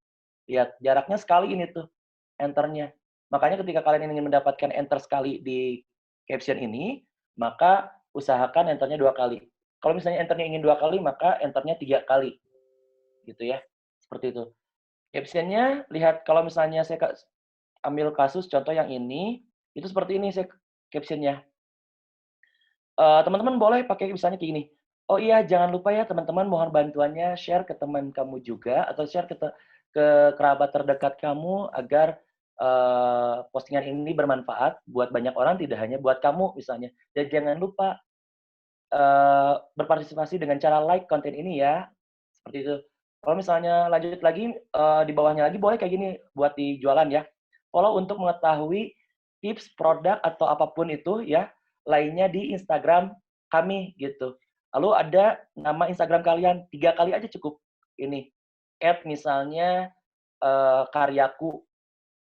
Lihat, jaraknya sekali ini tuh enternya. Makanya ketika kalian ingin mendapatkan enter sekali di caption ini, maka usahakan enternya 2 kali. Kalau misalnya enternya ingin 2 kali, maka enternya 3 kali. Gitu ya. Seperti itu. Caption-nya lihat kalau misalnya saya ambil kasus contoh yang ini, itu seperti ini saya caption-nya. Teman-teman boleh pakai misalnya kayak gini, "Oh iya jangan lupa ya teman-teman mohon bantuannya share ke teman kamu juga atau share ke kerabat terdekat kamu agar, postingan ini bermanfaat buat banyak orang tidak hanya buat kamu," misalnya. Dan jangan lupa, berpartisipasi dengan cara like konten ini ya, seperti itu. Kalau misalnya lanjut lagi, di bawahnya lagi boleh kayak gini buat di jualan ya. Follow untuk mengetahui tips produk atau apapun itu ya, lainnya di Instagram kami gitu. Lalu ada nama Instagram kalian, 3 kali aja cukup. Ini, misalnya, karyaku,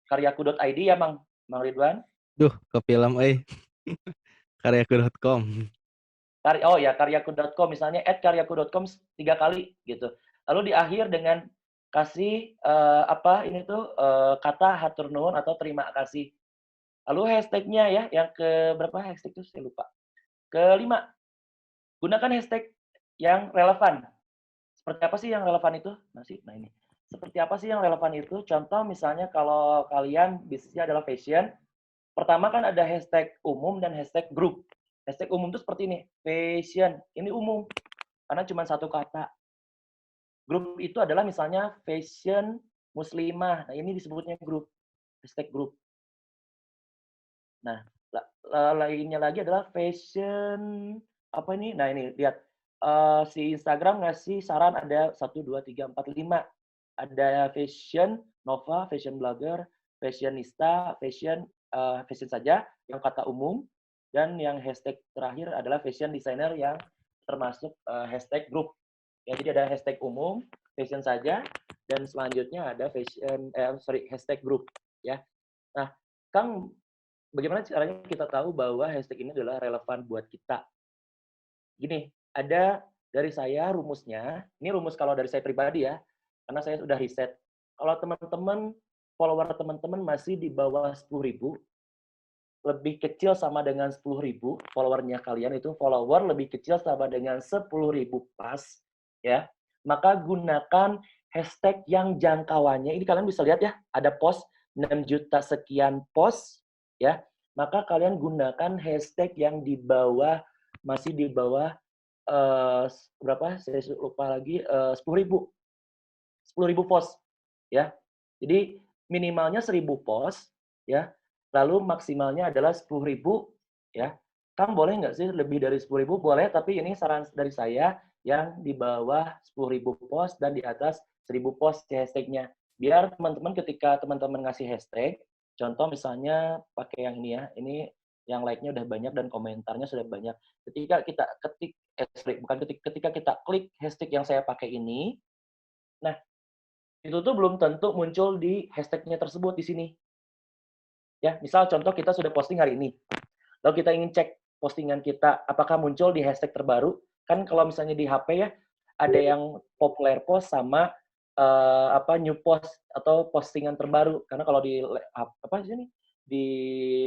karyaku.id ya Mang Ridwan? Duh, kefilem euy. Karyaku.com. Karyaku.com misalnya @karyaku.com 3 kali gitu. Lalu di akhir dengan kasih kata hatur nuhun atau terima kasih. Lalu hashtag-nya ya yang ke berapa hashtag itu saya lupa. Kelima, gunakan hashtag yang relevan. Seperti apa sih yang relevan itu? Nah ini. Seperti apa sih yang relevan itu? Contoh misalnya kalau kalian bisnisnya adalah fashion, pertama kan ada hashtag umum dan hashtag grup. Hashtag umum itu seperti ini, fashion, ini umum, karena cuma satu kata. Grup itu adalah misalnya fashion muslimah, nah ini disebutnya grup, hashtag grup. Nah, lainnya lagi adalah fashion apa ini? Nah ini lihat, si Instagram ngasih saran ada 1, 2, 3, 4, 5. Ada fashion nova, fashion blogger, fashionista, fashion saja yang kata umum, dan yang hashtag terakhir adalah fashion designer yang termasuk, hashtag grup. Ya jadi ada hashtag umum, fashion saja, dan selanjutnya ada hashtag grup ya. Nah, Kang, bagaimana caranya kita tahu bahwa hashtag ini adalah relevan buat kita? Gini, ada dari saya rumusnya, ini rumus kalau dari saya pribadi ya, karena saya sudah riset. Kalau teman-teman, follower teman-teman masih di bawah 10.000, lebih kecil sama dengan 10.000, followernya kalian itu follower lebih kecil sama dengan 10.000 pas, ya, maka gunakan hashtag yang jangkauannya, ini kalian bisa lihat ya, ada post 6 juta sekian post, ya, maka kalian gunakan hashtag yang di bawah, masih di bawah, berapa, saya lupa lagi, 10.000 post, ya. Jadi minimalnya 1.000 post, ya, lalu maksimalnya adalah 10.000, ya. Kang boleh nggak sih lebih dari 10.000? Boleh, tapi ini saran dari saya yang di bawah 10.000 post dan di atas 1.000 post si hashtag-nya. Biar teman-teman ketika teman-teman ngasih hashtag, contoh misalnya pakai yang ini ya, ini yang like-nya udah banyak dan komentarnya sudah banyak. Ketika kita ketika kita klik hashtag yang saya pakai ini, nah itu tuh belum tentu muncul di hashtag-nya tersebut di sini. Ya, misal contoh kita sudah posting hari ini, lalu kita ingin cek postingan kita apakah muncul di hashtag terbaru, kan kalau misalnya di HP ya, ada yang popular post sama, new post atau postingan terbaru. Karena kalau di di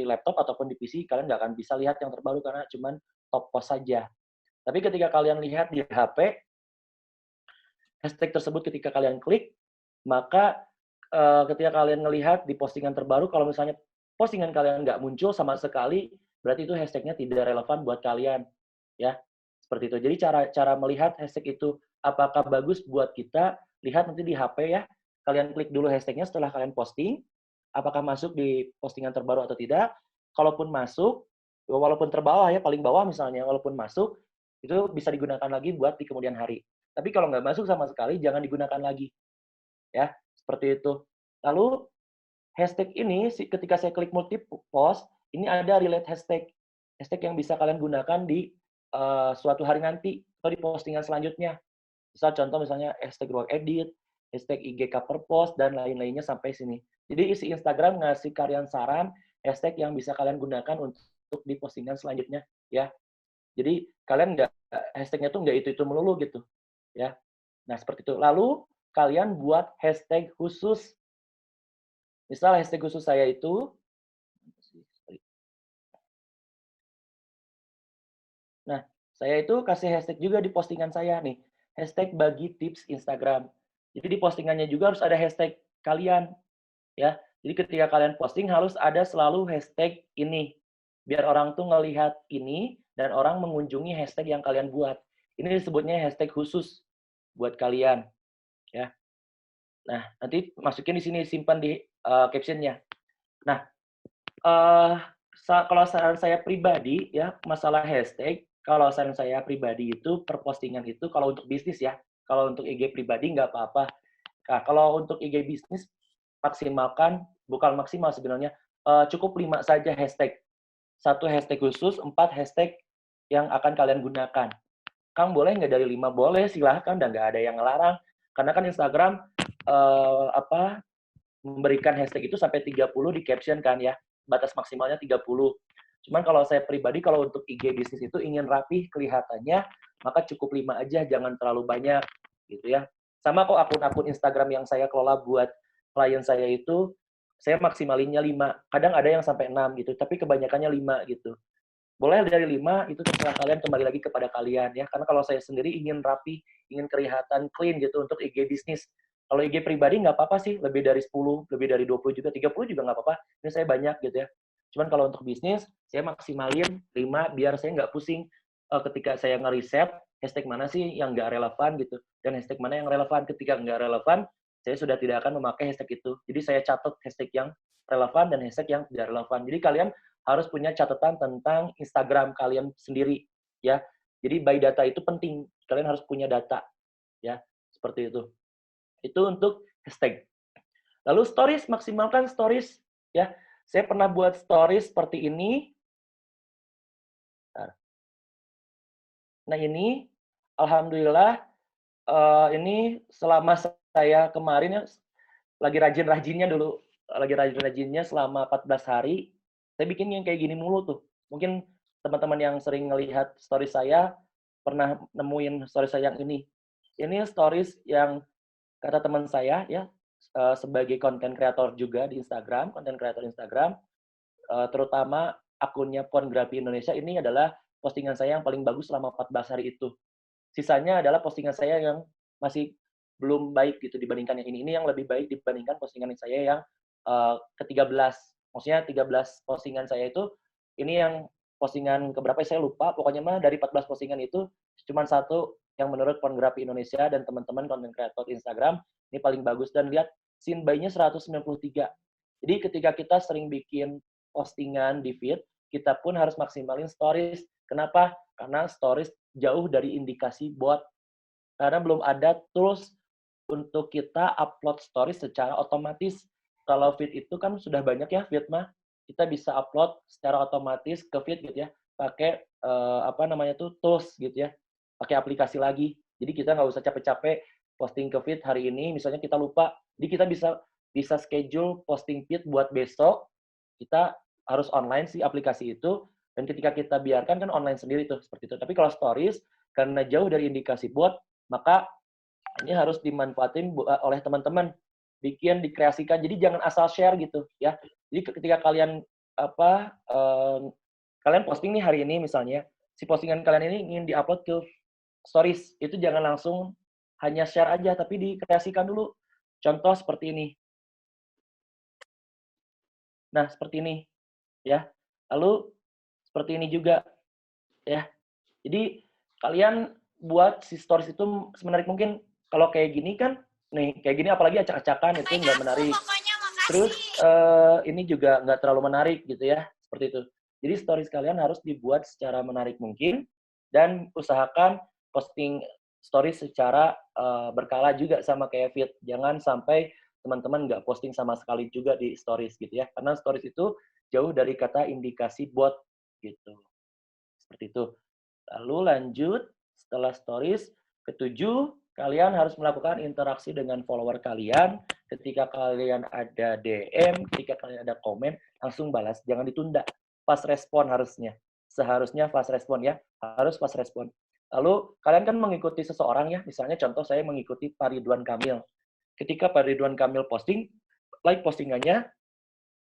laptop ataupun di PC kalian nggak akan bisa lihat yang terbaru karena cuman top post saja. Tapi ketika kalian lihat di HP, hashtag tersebut ketika kalian klik, maka ketika kalian melihat di postingan terbaru, kalau misalnya postingan kalian nggak muncul sama sekali, berarti itu hashtag-nya tidak relevan buat kalian, ya. Seperti itu. Jadi cara cara melihat hashtag itu apakah bagus buat kita, lihat nanti di HP ya. Kalian klik dulu hashtag-nya setelah kalian posting, apakah masuk di postingan terbaru atau tidak. Kalaupun masuk, walaupun terbawah ya, paling bawah misalnya, walaupun masuk, itu bisa digunakan lagi buat di kemudian hari. Tapi kalau nggak masuk sama sekali, jangan digunakan lagi. Ya, seperti itu. Lalu hashtag ini ketika saya klik multi post, ini ada relate hashtag. Hashtag yang bisa kalian gunakan di suatu hari nanti atau di postingan selanjutnya. Misal contoh misalnya hashtag ruang edit, hashtag IG cover post dan lain-lainnya sampai sini. Jadi isi Instagram ngasih kalian saran hashtag yang bisa kalian gunakan untuk di postingan selanjutnya ya. Jadi kalian nggak hashtag-nya tuh nggak itu melulu gitu ya. Nah, seperti itu. Lalu kalian buat hashtag khusus. Misal hashtag khusus saya itu, nah, saya itu kasih hashtag juga di postingan saya nih, hashtag bagi tips Instagram. Jadi di postingannya juga harus ada hashtag kalian, ya. Jadi ketika kalian posting harus ada selalu hashtag ini, biar orang tuh ngelihat ini dan orang mengunjungi hashtag yang kalian buat. Ini disebutnya hashtag khusus buat kalian, ya. Nah, nanti masukin di sini, simpan di caption-nya. Nah, kalau saran saya pribadi ya, masalah hashtag, kalau saran saya pribadi itu per postingan itu kalau untuk bisnis ya, kalau untuk IG pribadi nggak apa-apa. Nah, kalau untuk IG bisnis maksimalkan, bukan maksimal sebenarnya, cukup 5 saja hashtag. 1 hashtag khusus, 4 hashtag yang akan kalian gunakan. Kang boleh nggak dari 5? Boleh, silahkan dan nggak ada yang ngelarang. Karena kan Instagram memberikan hashtag itu sampai 30 di caption kan ya, batas maksimalnya 30. Cuman kalau saya pribadi, kalau untuk IG bisnis itu ingin rapih kelihatannya, maka cukup 5 aja, jangan terlalu banyak, gitu ya. Sama kok akun-akun Instagram yang saya kelola buat klien saya itu, saya maksimalinnya 5. Kadang ada yang sampai 6 gitu, tapi kebanyakannya 5 gitu. Boleh dari 5, itu terserah kalian, kembali lagi kepada kalian ya. Karena kalau saya sendiri ingin rapi, ingin kelihatan clean gitu untuk IG bisnis. Kalau IG pribadi nggak apa-apa sih, lebih dari 10, lebih dari 20 juga, 30 juga nggak apa-apa. Ini saya banyak gitu ya. Cuman kalau untuk bisnis, saya maksimalin 5 biar saya nggak pusing ketika saya ngeriset hashtag mana sih yang nggak relevan gitu, dan hashtag mana yang relevan. Ketika nggak relevan, saya sudah tidak akan memakai hashtag itu. Jadi saya catat hashtag yang relevan dan hashtag yang tidak relevan. Jadi kalian harus punya catatan tentang Instagram kalian sendiri, ya. Jadi by data itu penting. Kalian harus punya data, ya. Seperti itu. Itu untuk hashtag. Lalu stories, maksimalkan stories, ya. Saya pernah buat stories seperti ini. Nah ini, alhamdulillah, ini selama saya kemarin ya, lagi rajin-rajinnya dulu, lagi rajin-rajinnya selama 14 hari, saya bikin yang kayak gini mulu tuh. Mungkin teman-teman yang sering ngelihat stories saya, pernah nemuin stories saya yang ini. Ini stories yang kata teman saya ya, sebagai konten kreator juga di Instagram, konten kreator Instagram, terutama akunnya Pornografi Indonesia, ini adalah postingan saya yang paling bagus selama 14 hari itu. Sisanya adalah postingan saya yang masih belum baik gitu dibandingkan yang ini. Ini yang lebih baik dibandingkan postingan saya yang ke-13. Maksudnya 13 postingan saya itu, ini yang postingan keberapa saya lupa, pokoknya mah dari 14 postingan itu cuma satu yang menurut Pornografi Indonesia dan teman-teman konten kreator Instagram ini paling bagus, dan lihat scene by-nya 193. Jadi ketika kita sering bikin postingan di feed, kita pun harus maksimalin stories. Kenapa? Karena stories jauh dari indikasi bot. Karena belum ada tools untuk kita upload stories secara otomatis. Kalau feed itu kan sudah banyak ya feed mah. Kita bisa upload secara otomatis ke feed gitu ya. Pakai apa namanya tuh tools gitu ya. Pakai aplikasi lagi. Jadi kita nggak usah capek-capek posting ke feed hari ini. Misalnya kita lupa. Jadi kita bisa schedule posting feed buat besok. Kita harus online sih aplikasi itu. Dan ketika kita biarkan kan online sendiri tuh seperti itu. Tapi kalau stories karena jauh dari indikasi bot, maka ini harus dimanfaatin oleh teman-teman, bikin dikreasikan. Jadi jangan asal share gitu ya. Jadi ketika kalian kalian posting nih hari ini misalnya, si postingan kalian ini ingin diupload ke stories, itu jangan langsung hanya share aja, tapi dikreasikan dulu. Contoh seperti ini. Nah, seperti ini ya. Lalu seperti ini juga ya. Jadi kalian buat si stories itu semenarik mungkin. Kalau kayak gini kan, nih kayak gini apalagi acak-acakan itu nggak menarik. Terus ini juga nggak terlalu menarik gitu ya, seperti itu. Jadi stories kalian harus dibuat secara menarik mungkin dan usahakan posting stories secara berkala juga sama kayak feed. Jangan sampai teman-teman nggak posting sama sekali juga di stories gitu ya, karena stories itu jauh dari kata indikasi bot gitu. Seperti itu. Lalu lanjut, setelah stories, ketujuh, kalian harus melakukan interaksi dengan follower kalian. Ketika kalian ada DM, ketika kalian ada komen, langsung balas. Jangan ditunda. Fast respon harusnya. Seharusnya fast respon ya. Harus fast respon. Lalu, kalian kan mengikuti seseorang ya. Misalnya contoh saya mengikuti Pak Ridwan Kamil. Ketika Pak Ridwan Kamil posting, like postingannya,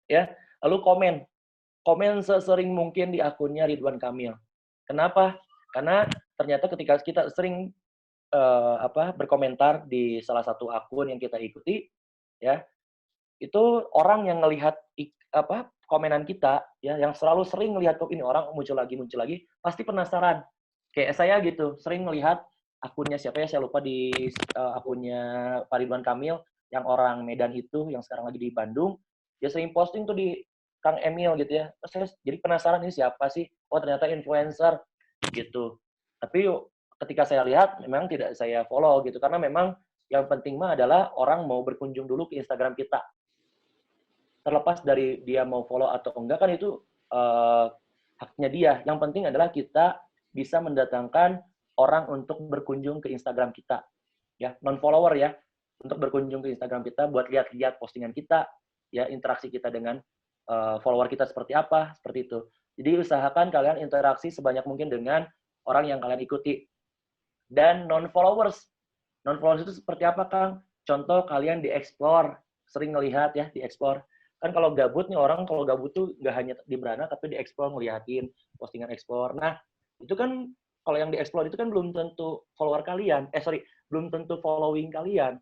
ya, lalu komen. Komen sesering mungkin di akunnya Ridwan Kamil. Kenapa? Karena ternyata ketika kita sering berkomentar di salah satu akun yang kita ikuti, ya, itu orang yang ngelihat komenan kita, ya, yang selalu sering ngelihat ini orang muncul lagi, pasti penasaran. Kayak saya gitu, sering ngelihat akunnya siapa ya, saya lupa di akunnya Pak Ridwan Kamil, yang orang Medan itu, yang sekarang lagi di Bandung, dia sering posting tuh di Kang Emil gitu ya. Terus saya jadi penasaran ini siapa sih? Oh ternyata influencer gitu. Tapi ketika saya lihat memang tidak saya follow gitu, karena memang yang penting mah adalah orang mau berkunjung dulu ke Instagram kita. Terlepas dari dia mau follow atau enggak kan itu haknya dia. Yang penting adalah kita bisa mendatangkan orang untuk berkunjung ke Instagram kita. Ya, non follower ya, untuk berkunjung ke Instagram kita buat lihat-lihat postingan kita, ya, interaksi kita dengan follower kita seperti apa, seperti itu. Jadi usahakan kalian interaksi sebanyak mungkin dengan orang yang kalian ikuti. Dan non-followers. Non-followers itu seperti apa, Kang? Contoh kalian di-explore, sering ngelihat ya, di-explore. Kan kalau gabut nih orang, kalau gabut tuh nggak hanya di berana, tapi di-explore, ngeliatin postingan explore. Nah, itu kan kalau yang di-explore itu kan belum tentu follower kalian. Belum tentu following kalian.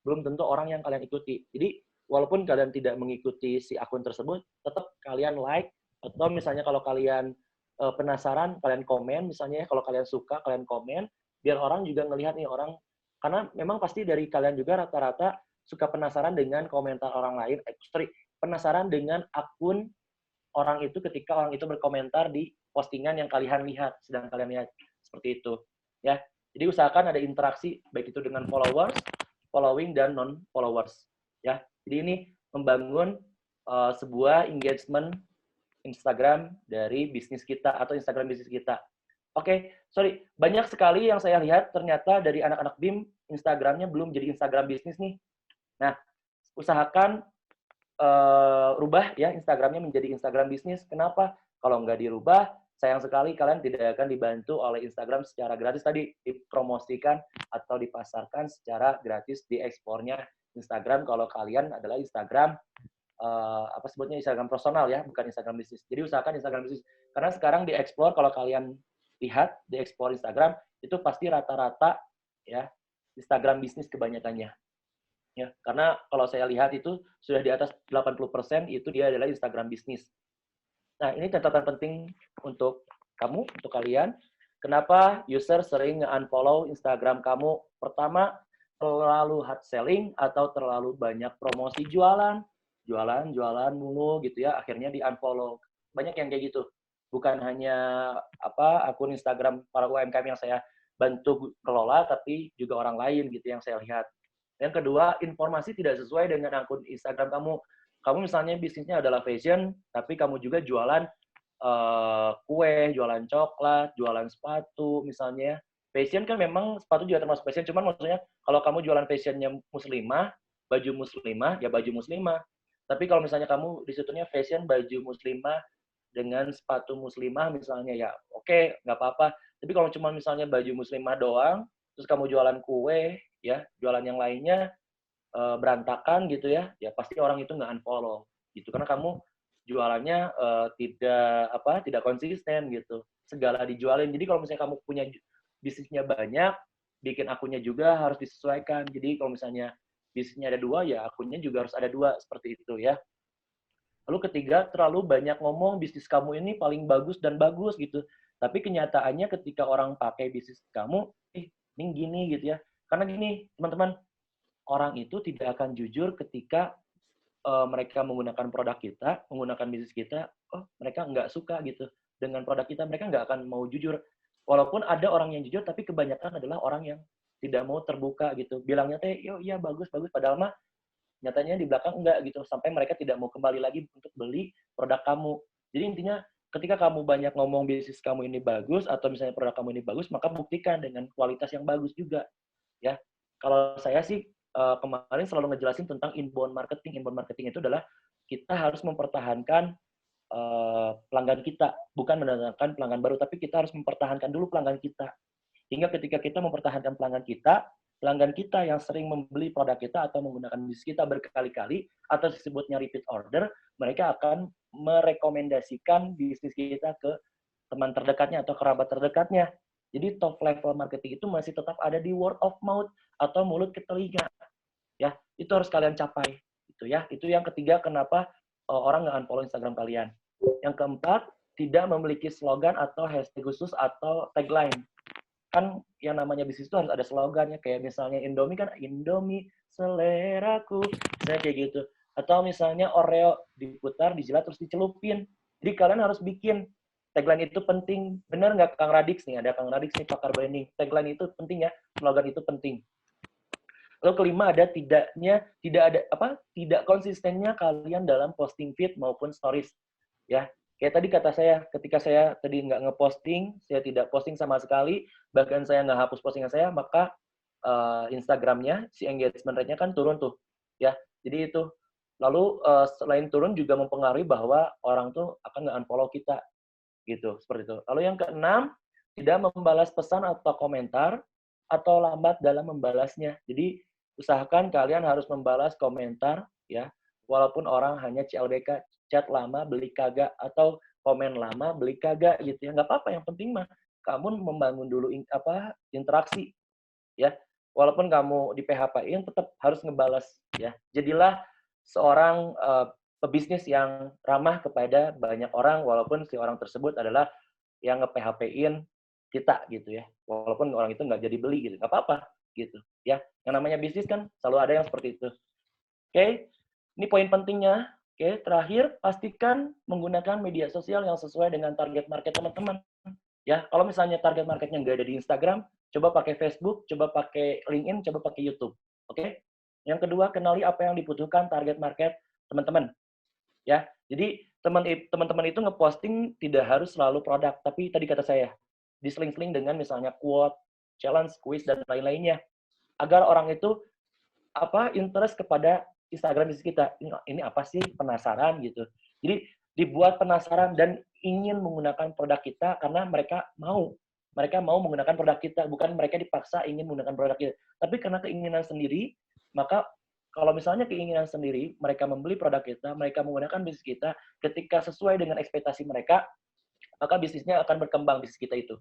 Belum tentu orang yang kalian ikuti. Jadi, walaupun kalian tidak mengikuti si akun tersebut, tetap kalian like, Atau misalnya kalau kalian penasaran, kalian komen, misalnya ya, kalau kalian suka, kalian komen, biar orang juga ngelihat nih orang, karena memang pasti dari kalian juga rata-rata suka penasaran dengan komentar orang lain, penasaran dengan akun orang itu ketika orang itu berkomentar di postingan yang kalian lihat, sedang kalian lihat, seperti itu. Ya, jadi usahakan ada interaksi, baik itu dengan followers, following, dan non-followers. Ya, jadi ini membangun sebuah engagement Instagram dari bisnis kita atau Instagram bisnis kita. Oke, sorry. Banyak sekali yang saya lihat ternyata dari anak-anak BIM, Instagramnya belum jadi Instagram bisnis nih. Nah, usahakan rubah ya Instagramnya menjadi Instagram bisnis. Kenapa? Kalau nggak dirubah, sayang sekali kalian tidak akan dibantu oleh Instagram secara gratis tadi, dipromosikan atau dipasarkan secara gratis di ekspornya Instagram kalau kalian adalah Instagram apa sebutnya Instagram personal ya, bukan Instagram bisnis. Jadi usahakan Instagram bisnis. Karena sekarang di explore kalau kalian lihat di explore Instagram itu pasti rata-rata ya Instagram bisnis kebanyakannya. Ya, karena kalau saya lihat itu sudah di atas 80% itu dia adalah Instagram bisnis. Nah, ini catatan penting untuk kamu, untuk kalian. Kenapa user sering nge-unfollow Instagram kamu? Pertama, terlalu hard selling atau terlalu banyak promosi jualan, jualan mulu gitu ya, akhirnya di-unfollow. Banyak yang kayak gitu. Bukan hanya akun Instagram para UMKM yang saya bantu kelola, tapi juga orang lain gitu yang saya lihat. Yang kedua, informasi tidak sesuai dengan akun Instagram kamu. Kamu misalnya bisnisnya adalah fashion, tapi kamu juga jualan kue, jualan coklat, jualan sepatu, misalnya. Fashion kan memang sepatu juga termasuk fashion, cuman maksudnya kalau kamu jualan fashionnya muslimah, baju muslimah, ya baju muslimah. Tapi kalau misalnya kamu di situnya fashion baju muslimah dengan sepatu muslimah misalnya, ya oke, nggak apa-apa. Tapi kalau cuma misalnya baju muslimah doang, terus kamu jualan kue, ya jualan yang lainnya berantakan gitu ya, ya pasti orang itu nggak unfollow gitu karena kamu jualannya tidak konsisten gitu, segala dijualin. Jadi kalau misalnya kamu punya bisnisnya banyak, bikin akunnya juga harus disesuaikan. Jadi kalau misalnya bisnisnya ada 2, ya akunnya juga harus ada 2 seperti itu ya. Lalu ketiga, terlalu banyak ngomong bisnis kamu ini paling bagus dan bagus gitu. Tapi kenyataannya ketika orang pakai bisnis kamu, ini gini gitu ya. Karena gini, teman-teman, orang itu tidak akan jujur ketika mereka menggunakan produk kita, menggunakan bisnis kita, oh mereka nggak suka gitu dengan produk kita, mereka nggak akan mau jujur. Walaupun ada orang yang jujur, tapi kebanyakan adalah orang yang tidak mau terbuka gitu. Bilangnya teh, yo iya bagus bagus, padahal mah nyatanya di belakang enggak gitu, sampai mereka tidak mau kembali lagi untuk beli produk kamu. Jadi intinya ketika kamu banyak ngomong bisnis kamu ini bagus atau misalnya produk kamu ini bagus, maka buktikan dengan kualitas yang bagus juga ya. Kalau saya sih kemarin selalu ngejelasin tentang inbound marketing. Inbound marketing itu adalah kita harus mempertahankan pelanggan kita, bukan mendatangkan pelanggan baru, tapi kita harus mempertahankan dulu pelanggan kita. Hingga ketika kita mempertahankan pelanggan kita yang sering membeli produk kita atau menggunakan bisnis kita berkali-kali atau disebutnya repeat order, mereka akan merekomendasikan bisnis kita ke teman terdekatnya atau kerabat terdekatnya. Jadi top level marketing itu masih tetap ada di word of mouth atau mulut ke telinga. Ya, itu harus kalian capai. Itu ya. Itu yang ketiga kenapa orang nggak unfollow Instagram kalian. Yang keempat, tidak memiliki slogan atau hashtag khusus atau tagline. Kan yang namanya bisnis itu harus ada slogannya, kayak misalnya Indomie kan Indomie seleraku, misalnya kayak gitu. Atau misalnya Oreo diputar, dijilat terus dicelupin. Jadi kalian harus bikin tagline itu penting. Benar nggak Kang Radix nih? Ada Kang Radix nih pakar branding. Tagline itu penting ya, slogan itu penting. Lalu kelima ada tidak konsistennya kalian dalam posting feed maupun stories ya. Kayak tadi kata saya, ketika saya tadi nggak ngeposting, saya tidak posting sama sekali, bahkan saya nggak hapus postingan saya, maka Instagramnya si engagement rate-nya kan turun tuh ya. Jadi itu. Lalu selain turun juga mempengaruhi bahwa orang tuh akan nggak unfollow kita gitu, seperti itu. Lalu yang keenam, tidak membalas pesan atau komentar atau lambat dalam membalasnya. Jadi usahakan kalian harus membalas komentar ya, walaupun orang hanya CLBK, chat lama beli kagak, atau komen lama beli kagak gitu ya, nggak apa-apa. Yang penting mah kamu membangun dulu interaksi ya, walaupun kamu di PHP-in tetap harus ngebalas ya. Jadilah seorang pebisnis yang ramah kepada banyak orang walaupun si orang tersebut adalah yang nge-PHP-in kita gitu ya. Walaupun orang itu nggak jadi beli gitu, nggak apa-apa gitu ya. Yang namanya bisnis kan selalu ada yang seperti itu. Oke, ini poin pentingnya. Oke, terakhir pastikan menggunakan media sosial yang sesuai dengan target market teman-teman. Ya, kalau misalnya target marketnya nggak ada di Instagram, coba pakai Facebook, coba pakai LinkedIn, coba pakai YouTube. Oke. Yang kedua, kenali apa yang dibutuhkan target market teman-teman. Ya, jadi teman-teman itu ngeposting tidak harus selalu produk, tapi tadi kata saya, diseling-seling dengan misalnya quote, challenge, quiz dan lain-lainnya. Agar orang itu interest kepada Instagram bisnis kita. Ini apa sih? Penasaran gitu. Jadi dibuat penasaran dan ingin menggunakan produk kita karena mereka mau. Mereka mau menggunakan produk kita, bukan mereka dipaksa ingin menggunakan produk kita. Tapi karena keinginan sendiri, maka kalau misalnya keinginan sendiri, mereka membeli produk kita, mereka menggunakan bisnis kita, ketika sesuai dengan ekspektasi mereka, maka bisnisnya akan berkembang bisnis kita itu.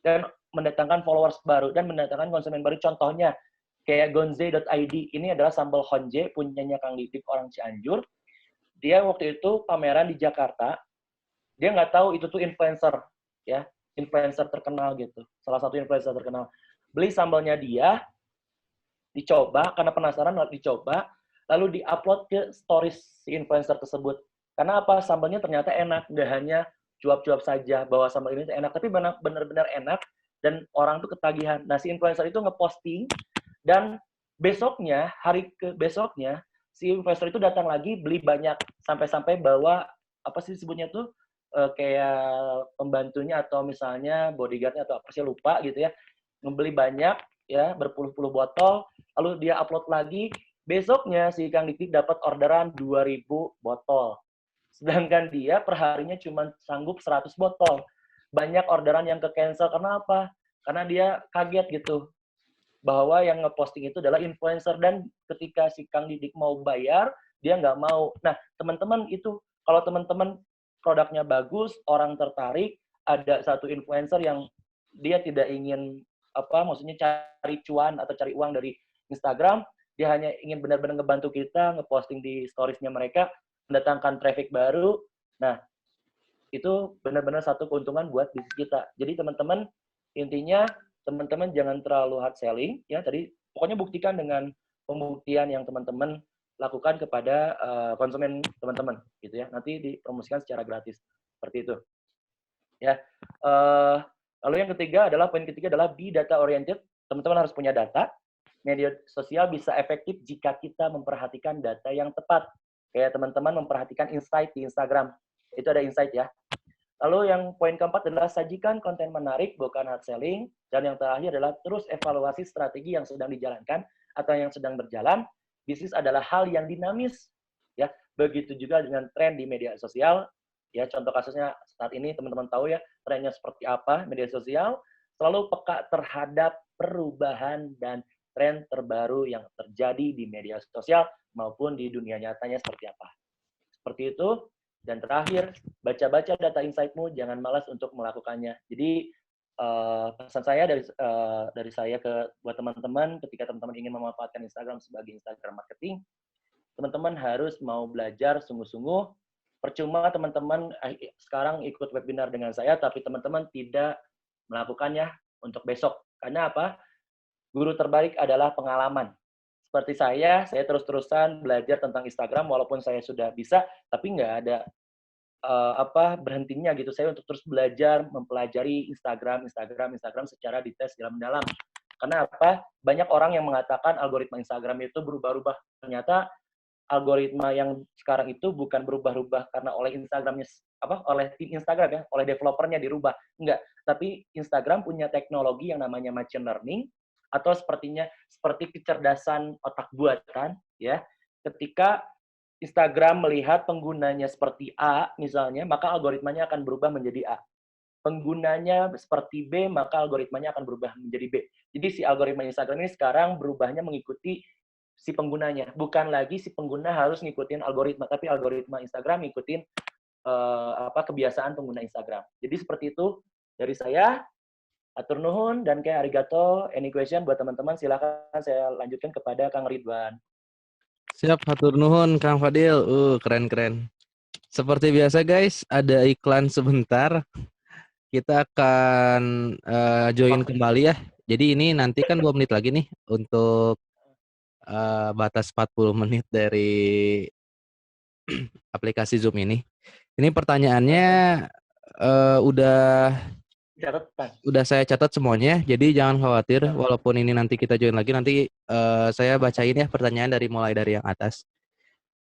Dan mendatangkan followers baru, dan mendatangkan konsumen baru. Contohnya, kayak gonze.id, ini adalah sambal honje, punyanya Kang Didik, orang Cianjur. Dia waktu itu pameran di Jakarta, dia nggak tahu itu tuh influencer, ya, influencer terkenal gitu, salah satu influencer terkenal. Beli sambalnya dia, dicoba, karena penasaran dicoba, lalu diupload ke stories si influencer tersebut. Karena apa? Sambalnya ternyata enak, nggak hanya cuap-cuap saja bahwa sambal ini enak, tapi benar-benar enak, dan orang tuh ketagihan. Nah, si influencer itu ngeposting, dan besoknya, hari ke besoknya, si investor itu datang lagi beli banyak sampai-sampai bawa apa sih disebutnya tuh kayak pembantunya atau misalnya bodyguardnya atau apa sih lupa gitu ya, membeli banyak ya berpuluh-puluh botol, lalu dia upload lagi, besoknya si Kang Dik dapat orderan 2.000 botol. Sedangkan dia perharinya cuma sanggup 100 botol. Banyak orderan yang ke cancel karena apa? Karena dia kaget gitu bahwa yang ngeposting itu adalah influencer, dan ketika si Kang Didik mau bayar, dia nggak mau. Nah, teman-teman itu, kalau teman-teman produknya bagus, orang tertarik, ada satu influencer yang dia tidak ingin maksudnya cari cuan atau cari uang dari Instagram, dia hanya ingin benar-benar ngebantu kita, ngeposting di storiesnya mereka, mendatangkan traffic baru. Nah, itu benar-benar satu keuntungan buat bisnis kita. Jadi teman-teman, intinya teman-teman jangan terlalu hard selling ya, tadi pokoknya buktikan dengan pembuktian yang teman-teman lakukan kepada konsumen teman-teman gitu ya, nanti dipromosikan secara gratis seperti itu ya. Lalu yang ketiga adalah poin ketiga adalah be data oriented. Teman-teman harus punya data. Media sosial bisa efektif jika kita memperhatikan data yang tepat, kayak teman-teman memperhatikan insight di Instagram, itu ada insight ya. Lalu yang poin keempat adalah sajikan konten menarik, bukan hard selling. Dan yang terakhir adalah terus evaluasi strategi yang sedang dijalankan atau yang sedang berjalan. Bisnis adalah hal yang dinamis, ya. Begitu juga dengan tren di media sosial. Ya, contoh kasusnya saat ini teman-teman tahu ya trennya seperti apa media sosial. Selalu peka terhadap perubahan dan tren terbaru yang terjadi di media sosial maupun di dunia nyatanya seperti apa. Seperti itu. Dan terakhir, baca-baca data insight-mu, jangan malas untuk melakukannya. Jadi, pesan saya dari saya buat teman-teman, ketika teman-teman ingin memanfaatkan Instagram sebagai Instagram marketing, teman-teman harus mau belajar sungguh-sungguh. Percuma teman-teman sekarang ikut webinar dengan saya, tapi teman-teman tidak melakukannya untuk besok. Karena apa? Guru terbaik adalah pengalaman. Seperti saya terus-terusan belajar tentang Instagram, walaupun saya sudah bisa, tapi nggak ada berhentinya gitu saya untuk terus belajar, mempelajari Instagram secara detail, secara mendalam. Karena apa? Banyak orang yang mengatakan algoritma Instagram itu berubah-ubah. Ternyata algoritma yang sekarang itu bukan berubah-ubah karena oleh oleh tim Instagram ya, oleh developernya dirubah. Enggak, tapi Instagram punya teknologi yang namanya machine learning atau seperti kecerdasan otak buatan ya. Ketika Instagram melihat penggunanya seperti A misalnya, maka algoritmanya akan berubah menjadi A. Penggunanya seperti B, maka algoritmanya akan berubah menjadi B. Jadi si algoritma Instagram ini sekarang berubahnya mengikuti si penggunanya. Bukan lagi si pengguna harus ngikutin algoritma, tapi algoritma Instagram ngikutin kebiasaan pengguna Instagram. Jadi seperti itu dari saya. Atur nuhun dan kayak arigato. Any question buat teman-teman, silakan saya lanjutkan kepada Kang Ridwan. Siap, hatur nuhun Kang Fadil. Keren-keren. Seperti biasa guys, ada iklan sebentar. Kita akan join kembali ya. Jadi ini nanti kan 2 menit lagi nih untuk batas 40 menit dari aplikasi Zoom ini. Ini pertanyaannya udah Catatan. saya catat semuanya. Jadi jangan khawatir walaupun ini nanti kita join lagi, nanti saya bacain ya pertanyaan mulai dari yang atas.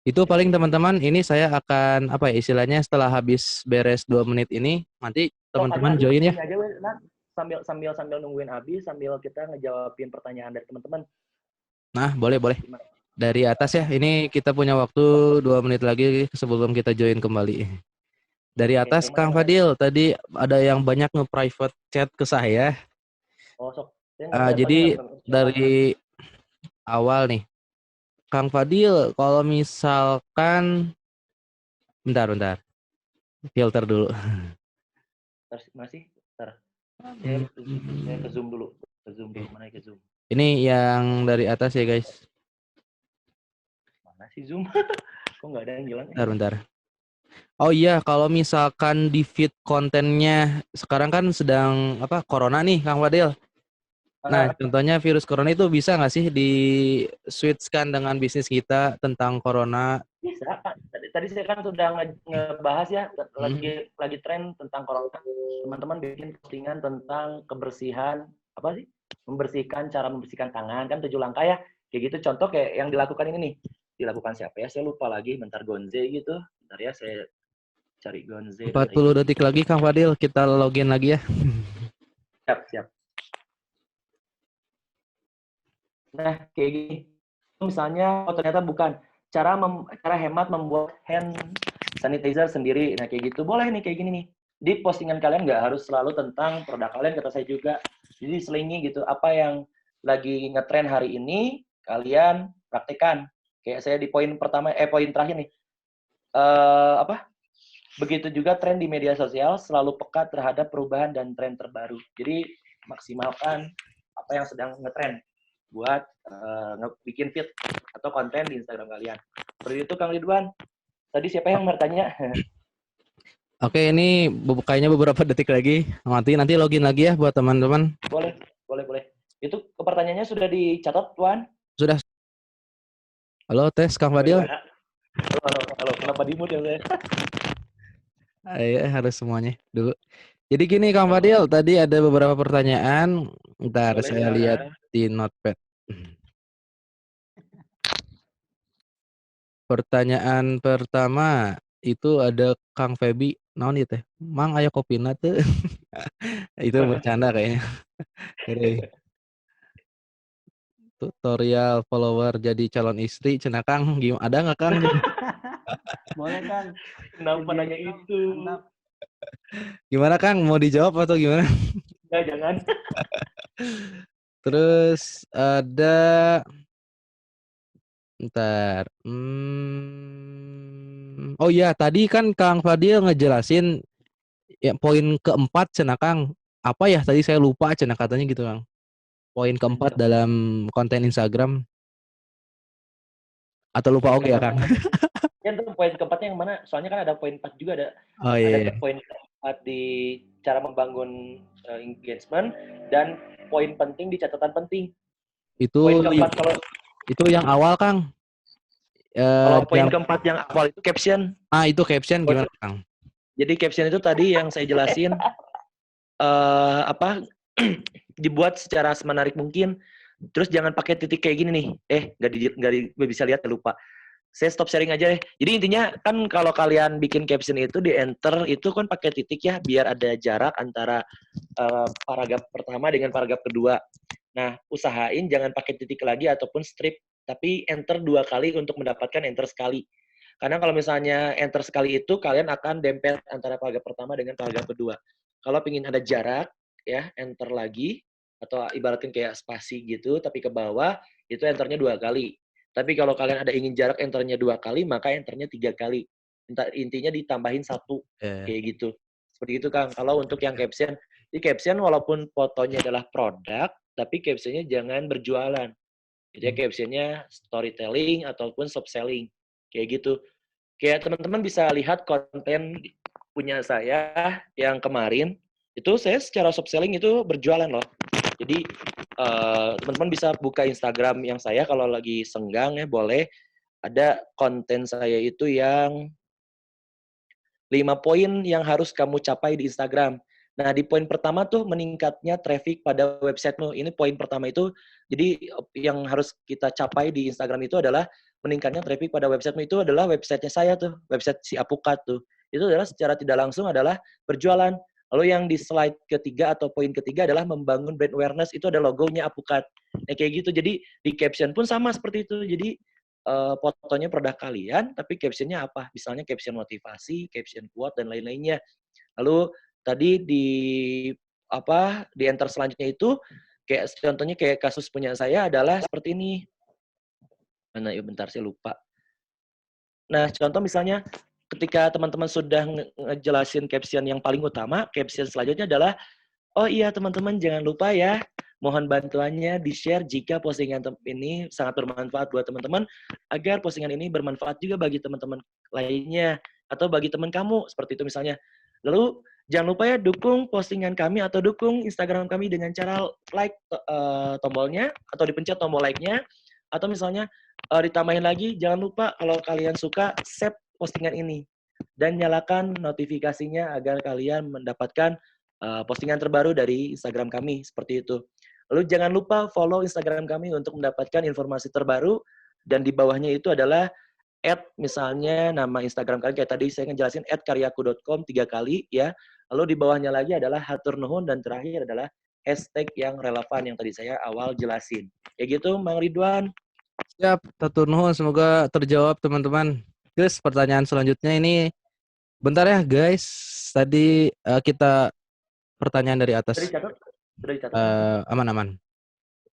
Itu paling teman-teman, ini saya akan apa ya istilahnya setelah habis beres 2 menit ini nanti Sok teman-teman aja, join ya. ini aja weh, nah, sambil nungguin habis, sambil kita ngejawabin pertanyaan dari teman-teman. Nah, boleh. Gimana? Dari atas ya. Ini kita punya waktu 2 menit lagi sebelum kita join kembali. Dari Oke, atas yang Kang mana? Fadil, tadi ada yang banyak nge-private chat ke saya. Oh, sok. Saya nggak ada Jadi panggil siapa. dari awal nih, Kang Fadil, kalau misalkan bentar, filter dulu. Masih? Bentar. Saya ke Zoom dulu. Mana ke Zoom? Ini yang dari atas ya guys. Mana sih Zoom? Kok nggak ada yang bilang? Bentar. Oh iya, kalau misalkan di feed kontennya sekarang kan sedang apa corona nih, Kang Fadil. Nah, contohnya virus corona itu bisa nggak sih di switchkan dengan bisnis kita tentang corona? Bisa. Tadi saya kan sudah ngebahas ya, lagi tren tentang corona. Teman-teman bikin postingan tentang kebersihan, apa sih? Cara membersihkan tangan, kan 7 langkah ya. Kayak gitu, contoh kayak yang dilakukan ini nih. Dilakukan siapa ya? Saya lupa lagi, bentar Gonze gitu. Bentar ya, saya cari Gonze 40 dari... detik lagi Kang Fadil, kita login lagi ya. Siap. Nah, kayak gini. Misalnya, oh ternyata bukan. Cara hemat membuat hand sanitizer sendiri. Nah, kayak gitu. Boleh nih, kayak gini nih. Di postingan kalian nggak harus selalu tentang produk kalian, kata saya juga. Jadi selingi gitu. Apa yang lagi ngetren hari ini, kalian praktekkan. Kayak saya di poin terakhir nih. Begitu juga tren di media sosial selalu peka terhadap perubahan dan tren terbaru. Jadi maksimalkan apa yang sedang ngetren buat bikin feed atau konten di Instagram kalian. Seperti itu Kang Ridwan. Tadi siapa yang bertanya? Oke, ini kayaknya beberapa detik lagi. Nanti login lagi ya buat teman-teman. Boleh. Itu pertanyaannya sudah dicatat, Tuan? Sudah. Halo, tes Kang Fadil. Halo. Kenapa di mute ya saya? Ayo, harus semuanya dulu. Jadi gini Kang Fadil, tadi ada beberapa pertanyaan. Ntar Boleh, saya lihat di notepad. Pertanyaan pertama itu ada Kang Febi, naon ieu teh? Mang aya kopina teu? Itu bercanda kayaknya. Tutorial follower jadi calon istri, cenah Kang, ada nggak Kang? Boleh Kang. Kenapa nanya itu? Mantap. Gimana Kang, mau dijawab atau gimana? Nggak, jangan. Terus ada, ntar, oh iya tadi kan Kang Fadil ngejelasin ya poin keempat cenah Kang. Apa ya tadi saya lupa cenah katanya gitu Kang. Poin keempat dalam konten Instagram. Atau lupa oke ya Kang? Ya, itu poin keempatnya yang mana? Soalnya kan ada poin 4 juga ada. Oh iya. Ada poin keempat di cara membangun engagement dan poin penting di catatan penting. Itu Poin keempat itu yang awal Kang. Kalau poin keempat yang awal itu caption. Itu caption gimana Kang? Jadi caption itu tadi yang saya jelasin dibuat secara semenarik mungkin. Terus jangan pakai titik kayak gini nih. Nggak bisa lihat, lupa. Saya stop sharing aja deh. Jadi intinya kan kalau kalian bikin caption itu di enter itu kan pakai titik ya biar ada jarak antara paragraf pertama dengan paragraf kedua. Nah, usahain jangan pakai titik lagi ataupun strip, tapi enter 2 kali untuk mendapatkan enter sekali. Karena kalau misalnya enter sekali itu kalian akan dempet antara paragraf pertama dengan paragraf kedua. Kalau ingin ada jarak ya enter lagi atau ibaratkan kayak spasi gitu tapi ke bawah itu enternya 2 kali. Tapi kalau kalian ada ingin jarak enternya 2 kali, maka enternya 3 kali. Intinya ditambahin 1 kayak gitu. Seperti itu Kang. Kalau untuk yang caption, di caption walaupun fotonya adalah produk, tapi captionnya jangan berjualan. Jadi captionnya storytelling ataupun soft selling. Kayak gitu. Kayak teman-teman bisa lihat konten punya saya yang kemarin, itu saya secara soft selling itu berjualan loh. Jadi teman-teman bisa buka Instagram yang saya kalau lagi senggang ya boleh. Ada konten saya itu yang 5 poin yang harus kamu capai di Instagram. Nah, di poin pertama tuh meningkatnya traffic pada websitemu. Ini poin pertama itu. Jadi yang harus kita capai di Instagram itu adalah meningkatnya traffic pada websitemu itu adalah websitenya saya tuh, website si Apukat tuh. Itu adalah secara tidak langsung adalah berjualan. Lalu yang di slide ketiga atau poin ketiga adalah membangun brand awareness, itu ada logonya Apukat. Ya, kayak gitu. Jadi di caption pun sama seperti itu. Jadi fotonya produk kalian, tapi captionnya apa? Misalnya caption motivasi, caption quote, dan lain-lainnya. Lalu tadi di enter selanjutnya itu, kayak contohnya kayak kasus punya saya adalah seperti ini. Mana yuk bentar saya lupa. Nah, contoh misalnya ketika teman-teman sudah ngejelasin caption yang paling utama, caption selanjutnya adalah, oh iya teman-teman jangan lupa ya, mohon bantuannya di-share jika postingan ini sangat bermanfaat buat teman-teman, agar postingan ini bermanfaat juga bagi teman-teman lainnya, atau bagi teman kamu, seperti itu misalnya. Lalu, jangan lupa ya dukung postingan kami atau dukung Instagram kami dengan cara like tombolnya, atau dipencet tombol like-nya, atau misalnya ditambahin lagi, jangan lupa kalau kalian suka, save postingan ini, dan nyalakan notifikasinya agar kalian mendapatkan postingan terbaru dari Instagram kami, seperti itu. Lalu jangan lupa follow Instagram kami untuk mendapatkan informasi terbaru, dan di bawahnya itu adalah misalnya nama Instagram kalian, kayak tadi saya ngejelasin @karyaku.com 3 kali ya. Lalu di bawahnya lagi adalah hatur nuhun, dan terakhir adalah hashtag yang relevan yang tadi saya awal jelasin. Kayak gitu, Mang Ridwan. Siap, Tatur nuhun, semoga terjawab teman-teman. Terus pertanyaan selanjutnya ini, bentar ya guys. Tadi kita pertanyaan dari Sudah atas. dicatat? Sudah dicatat? Aman-aman.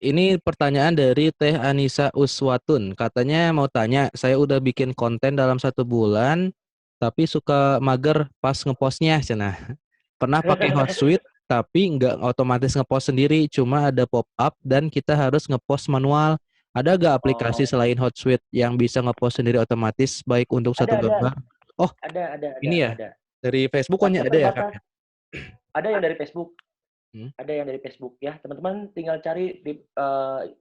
Ini pertanyaan dari Teh Anissa Uswatun. Katanya mau tanya, saya udah bikin konten dalam 1 bulan, tapi suka mager pas ngepostnya, cenah. Pernah pakai Hotsuite, tapi nggak otomatis ngepost sendiri, cuma ada pop-up dan kita harus ngepost manual. Ada nggak aplikasi Oh, selain Hotsuite yang bisa ngepost sendiri otomatis, baik untuk satu ada. gambar? Oh, ini ya, Ada. dari Facebook kan Tapi ya ada ya, Kak? terbatas. Ada yang dari Facebook. Hmm? Ada yang dari Facebook ya. Teman-teman tinggal cari di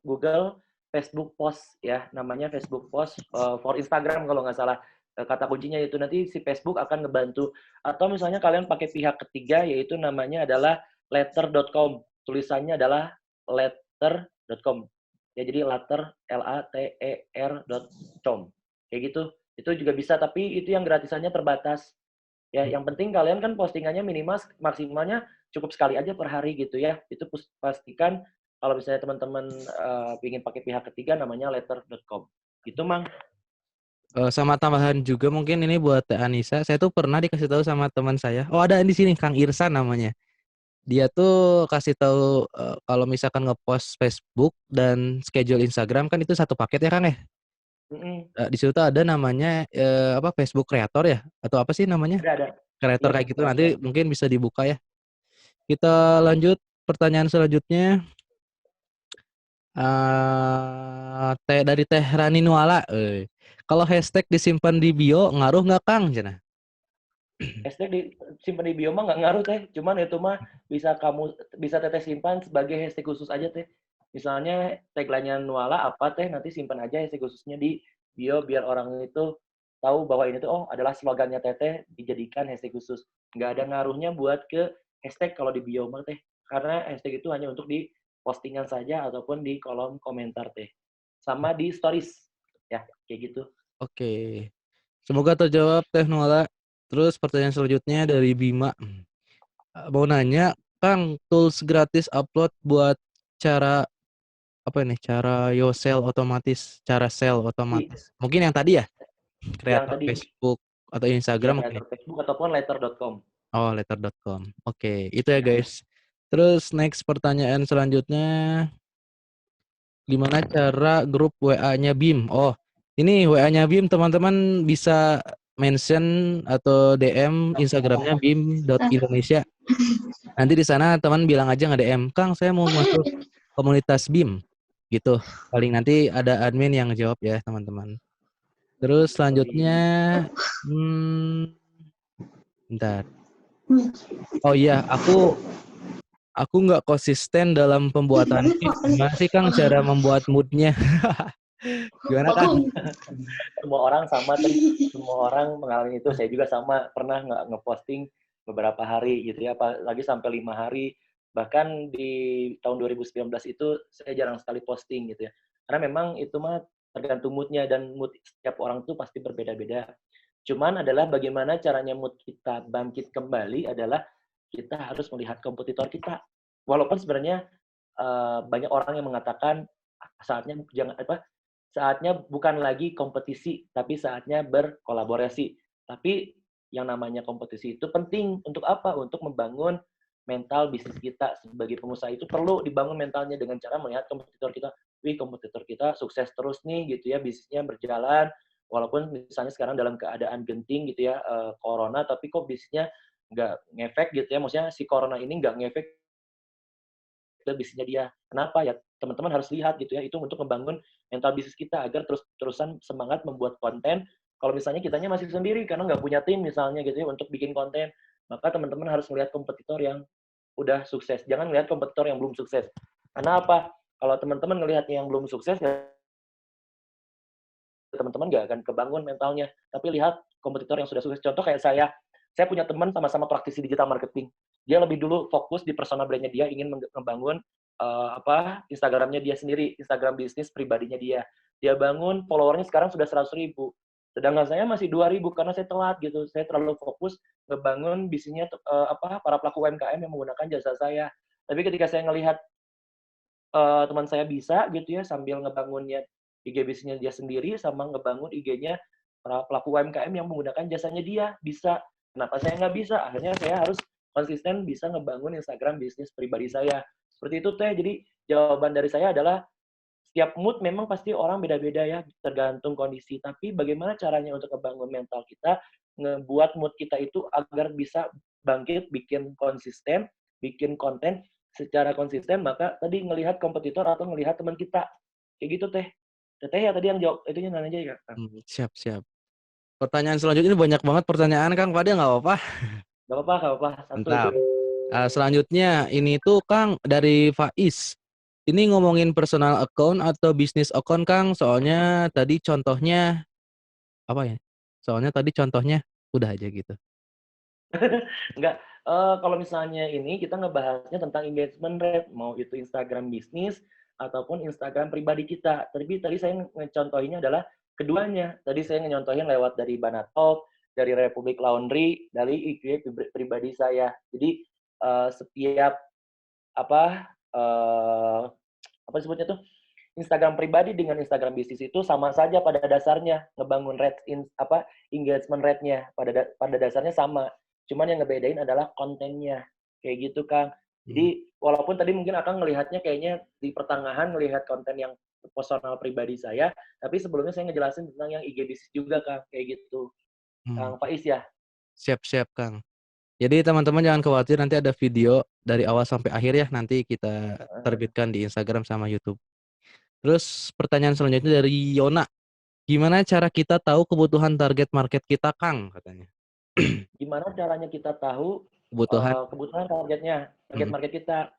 Google Facebook Post ya, namanya Facebook Post for Instagram kalau nggak salah. Kata kuncinya itu nanti si Facebook akan ngebantu. Atau misalnya kalian pakai pihak ketiga, yaitu namanya adalah letter.com. Tulisannya adalah letter.com. Ya, jadi later later.com. Kayak gitu. Itu juga bisa, tapi itu yang gratisannya terbatas. Ya, yang penting kalian kan postingannya minimal maksimalnya cukup sekali aja per hari gitu ya. Itu pastikan kalau misalnya teman-teman ingin pakai pihak ketiga, namanya letter.com. Gitu, Mang. Sama tambahan juga mungkin ini buat Teh Anissa. Saya tuh pernah dikasih tahu sama teman saya. Oh, ada di sini Kang Irsan namanya. Dia tuh kasih tahu kalau misalkan ngepost Facebook dan schedule Instagram kan itu satu paket ya Kang ya. Di situ tuh ada namanya apa, Facebook Creator ya atau apa sih namanya? Ada. Kreator Iya, kayak gitu, nanti kreator. mungkin bisa dibuka ya. Kita lanjut pertanyaan selanjutnya. Dari Teh Rani Nuala. Kalau hashtag disimpan di bio ngaruh nggak Kang? Cenah. Hashtag simpan di bio mah nggak ngaruh teh. Cuman itu mah bisa teteh simpan sebagai hashtag khusus aja teh. Misalnya tagline-nya Nuala apa teh, nanti simpan aja hashtag khususnya di bio biar orang itu tahu bahwa ini tuh oh adalah slogannya teteh, dijadikan hashtag khusus. Nggak ada ngaruhnya buat ke hashtag kalau di bio mah teh. Karena hashtag itu hanya untuk di postingan saja ataupun di kolom komentar teh. Sama di stories. Ya, kayak gitu. Oke. Semoga terjawab Teh Nuala. Terus pertanyaan selanjutnya dari Bima. Mau nanya, Kang, tools gratis upload buat cara apa ini? Cara sell otomatis, cara sell otomatis. Mungkin yang tadi ya, Yang kreator tadi Facebook atau ya Instagram mungkin. kreator Facebook ataupun letter.com. Oh, letter.com. Oke, itu ya guys. Terus next pertanyaan selanjutnya, gimana cara grup WA-nya BIM? Oh, ini WA-nya BIM teman-teman bisa mention atau DM Instagramnya bim.indonesia. Nanti di sana teman bilang aja nge-DM, Kang saya mau masuk komunitas BIM. Gitu. Paling nanti ada admin yang jawab ya, teman-teman. Terus selanjutnya, bentar. Oh iya, aku nggak konsisten dalam pembuatan tips. Gimana sih Kang cara membuat moodnya? Gimana Kang? Semua orang sama, semua orang mengalami itu. Saya juga sama, pernah nggak ngeposting beberapa hari gitu ya, apalagi sampai 5 hari. Bahkan di tahun 2019 itu saya jarang sekali posting gitu ya. Karena memang itu mah tergantung moodnya, dan mood setiap orang tuh pasti berbeda-beda. Cuman adalah bagaimana caranya mood kita bangkit kembali adalah kita harus melihat kompetitor kita. Walaupun sebenarnya banyak orang yang mengatakan saatnya jangan apa saatnya bukan lagi kompetisi, tapi saatnya berkolaborasi. Tapi yang namanya kompetisi itu penting untuk apa? Untuk membangun mental bisnis kita. Sebagai pengusaha itu perlu dibangun mentalnya dengan cara melihat kompetitor kita. Wih, kompetitor kita sukses terus nih gitu ya, bisnisnya berjalan. Walaupun misalnya sekarang dalam keadaan genting gitu ya, corona, tapi kok bisnisnya nggak ngefek gitu ya. Maksudnya si corona ini nggak ngefek ke bisnisnya dia. Kenapa ya? Teman-teman harus lihat gitu ya, itu untuk membangun mental bisnis kita agar terus-terusan semangat membuat konten. Kalau misalnya kitanya masih sendiri karena nggak punya tim misalnya gitu ya untuk bikin konten, maka teman-teman harus melihat kompetitor yang udah sukses. Jangan melihat kompetitor yang belum sukses. Karena apa? Kalau teman-teman ngelihatnya yang belum sukses, ya teman-teman nggak akan kebangun mentalnya. Tapi lihat kompetitor yang sudah sukses. Contoh kayak saya punya teman sama-sama praktisi digital marketing. Dia lebih dulu fokus di personal brand-nya dia, ingin membangun Instagramnya dia sendiri, Instagram bisnis pribadinya dia. Dia bangun, followernya sekarang sudah 100.000. Sedangkan saya masih 2.000 karena saya telat gitu. Saya terlalu fokus ngebangun bisnisnya para pelaku UMKM yang menggunakan jasa saya. Tapi ketika saya ngelihat teman saya bisa gitu ya sambil ngebangunnya IG bisnisnya dia sendiri sama ngebangun IG-nya para pelaku UMKM yang menggunakan jasanya dia, bisa. Kenapa saya nggak bisa? Akhirnya saya harus konsisten bisa ngebangun Instagram bisnis pribadi saya. Seperti itu Teh. Jadi jawaban dari saya adalah setiap mood memang pasti orang beda-beda ya, tergantung kondisi. Tapi bagaimana caranya untuk ngebangun mental kita, ngebuat mood kita itu agar bisa bangkit, bikin konsisten, bikin konten secara konsisten, maka tadi ngelihat kompetitor atau ngelihat teman kita. Kayak gitu Teh. Teteh ya tadi yang jawab, itu yang nanya aja ya Kang. Siap, siap. Pertanyaan selanjutnya ini banyak banget pertanyaan Kang Fadil, nggak apa-apa? Gak apa-apa, gak apa-apa. Santuy. Mantap. Selanjutnya ini tuh Kang dari Faiz. Ini ngomongin personal account atau bisnis account Kang? Soalnya tadi contohnya apa ya? Soalnya tadi contohnya udah aja gitu. Enggak, kalau misalnya ini kita ngebahasnya tentang engagement rate, mau itu Instagram bisnis ataupun Instagram pribadi kita. Tapi tadi saya ngecontohinnya adalah keduanya. Tadi saya nyontohin lewat dari Banatalk, dari Republic Laundry, dari IG pribadi saya. Jadi setiap apa apa disebutnya tuh Instagram pribadi dengan Instagram bisnis itu sama saja pada dasarnya ngebangun engagement rate-nya pada dasarnya sama. Cuman yang ngebedain adalah kontennya. Kayak gitu, Kang. Jadi walaupun tadi mungkin Akang ngelihatnya kayaknya di pertengahan ngelihat konten yang personal pribadi saya, tapi sebelumnya saya ngejelasin tentang yang IG bisnis juga, Kang. Kayak gitu. Hmm. Kang Faiz ya. Siap-siap Kang. Jadi teman-teman jangan khawatir, nanti ada video dari awal sampai akhir ya, nanti kita terbitkan di Instagram sama YouTube. Terus pertanyaan selanjutnya dari Yona. Gimana cara kita tahu kebutuhan target market kita Kang katanya? Gimana caranya kita tahu Kebutuhan. kebutuhan target Hmm. market kita?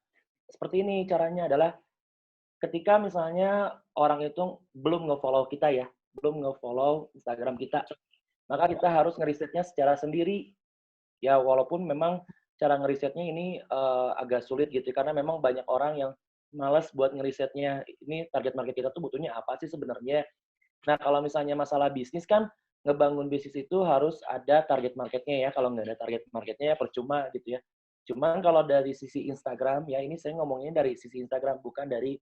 Seperti ini caranya adalah ketika misalnya orang itu belum nge-follow kita ya, belum nge-follow Instagram kita, maka kita harus ngerisetnya secara sendiri. Ya walaupun memang cara ngerisetnya ini agak sulit gitu karena memang banyak orang yang malas buat ngerisetnya. Ini target market kita tuh butuhnya apa sih sebenarnya? Nah kalau misalnya masalah bisnis kan ngebangun bisnis itu harus ada target marketnya ya. Kalau nggak ada target marketnya ya percuma gitu ya. Cuman kalau dari sisi Instagram ya ini saya ngomongnya dari sisi Instagram bukan dari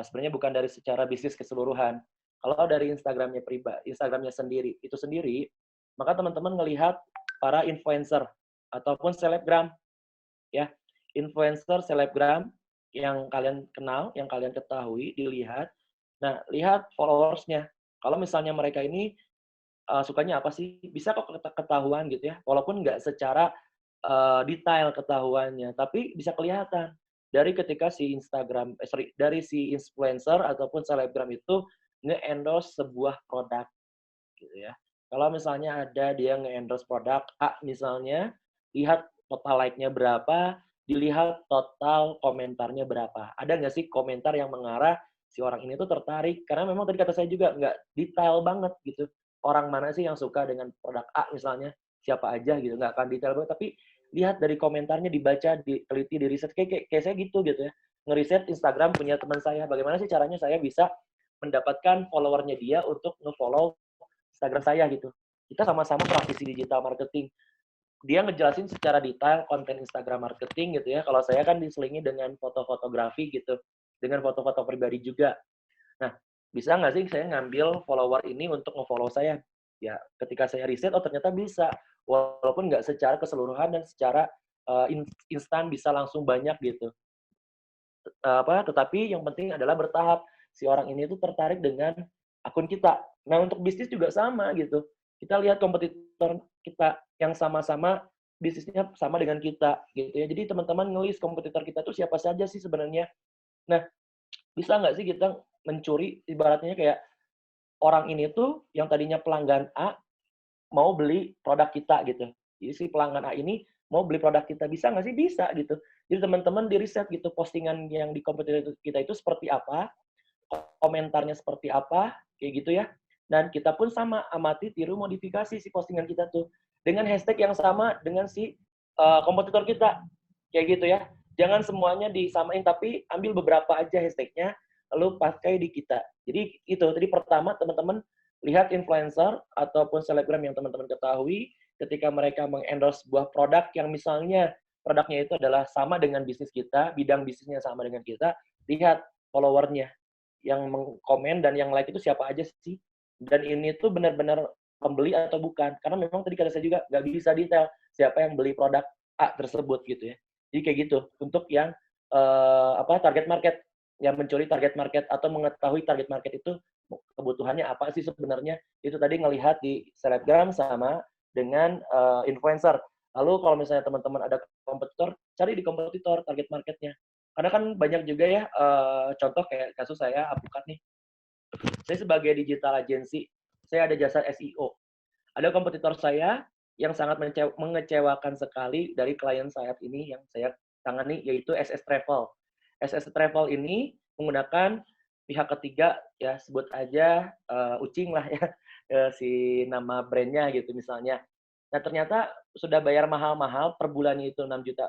sebenarnya bukan dari secara bisnis keseluruhan. Kalau dari Instagramnya pribadi, Instagramnya sendiri, itu sendiri, maka teman-teman ngelihat para influencer ataupun selebgram, ya, influencer, selebgram yang kalian kenal, yang kalian ketahui, dilihat. Nah, lihat followersnya. Kalau misalnya mereka ini sukanya apa sih? Bisa kok ketahuan gitu ya, walaupun nggak secara detail ketahuannya, tapi bisa kelihatan. dari ketika dari si influencer ataupun selebgram itu nge-endorse sebuah produk gitu ya. Kalau misalnya ada dia nge-endorse produk A misalnya, lihat total like-nya berapa, dilihat total komentarnya berapa. Ada nggak sih komentar yang mengarah si orang ini tuh tertarik? Karena memang tadi kata saya juga nggak detail banget gitu. Orang mana sih yang suka dengan produk A misalnya, siapa aja gitu, nggak akan detail banget. Tapi lihat dari komentarnya, dibaca, diteliti, diriset. Kayak saya gitu gitu ya. Ngeriset Instagram punya teman saya, bagaimana sih caranya saya bisa mendapatkan followernya dia untuk nge-follow Instagram saya gitu. Kita sama-sama praktisi digital marketing. Dia ngejelasin secara detail konten Instagram marketing gitu ya. Kalau saya kan diselingi dengan foto-fotografi gitu, dengan foto-foto pribadi juga. Nah, bisa nggak sih saya ngambil follower ini untuk nge-follow saya? Ya, ketika saya riset, oh ternyata bisa. Walaupun nggak secara keseluruhan dan secara instan bisa langsung banyak gitu. Tetapi yang penting adalah bertahap. Si orang ini tuh tertarik dengan akun kita. Nah, untuk bisnis juga sama gitu. Kita lihat kompetitor kita yang sama-sama bisnisnya sama dengan kita gitu ya. Jadi teman-teman ngelis kompetitor kita tuh siapa saja sih sebenarnya. Nah, bisa nggak sih kita mencuri ibaratnya kayak orang ini tuh yang tadinya pelanggan A mau beli produk kita gitu. Jadi si pelanggan A ini mau beli produk kita, bisa nggak sih? Bisa gitu. Jadi teman-teman di riset gitu postingan yang di kompetitor kita itu seperti apa, komentarnya seperti apa, kayak gitu ya. Dan kita pun sama amati, tiru, modifikasi si postingan kita tuh dengan hashtag yang sama dengan si kompetitor kita, kayak gitu ya. Jangan semuanya disamain, tapi ambil beberapa aja hashtagnya, lalu pakai di kita. Jadi itu, tadi pertama teman-teman lihat influencer ataupun selebgram yang teman-teman ketahui, ketika mereka mengendorse sebuah produk yang misalnya produknya itu adalah sama dengan bisnis kita, bidang bisnisnya sama dengan kita, lihat followernya yang mengkomen dan yang like itu siapa aja sih. Dan ini tuh benar-benar pembeli atau bukan. Karena memang tadi kata saya juga nggak bisa detail siapa yang beli produk A tersebut gitu ya. Jadi kayak gitu untuk yang target market, yang mencuri target market atau mengetahui target market itu kebutuhannya apa sih sebenarnya. Itu tadi ngelihat di selebgram sama dengan influencer. Lalu kalau misalnya teman-teman ada kompetitor, cari di kompetitor target marketnya. Karena kan banyak juga ya, contoh kayak kasus saya, Apukat nih. Saya sebagai digital agency, saya ada jasa SEO. Ada kompetitor saya yang sangat mengecewakan sekali dari klien saat ini yang saya tangani, yaitu SS Travel. SS Travel ini menggunakan pihak ketiga, ya sebut aja Ucing lah ya, si nama brandnya gitu misalnya. Nah ternyata sudah bayar mahal-mahal, per bulannya itu 6,5 juta,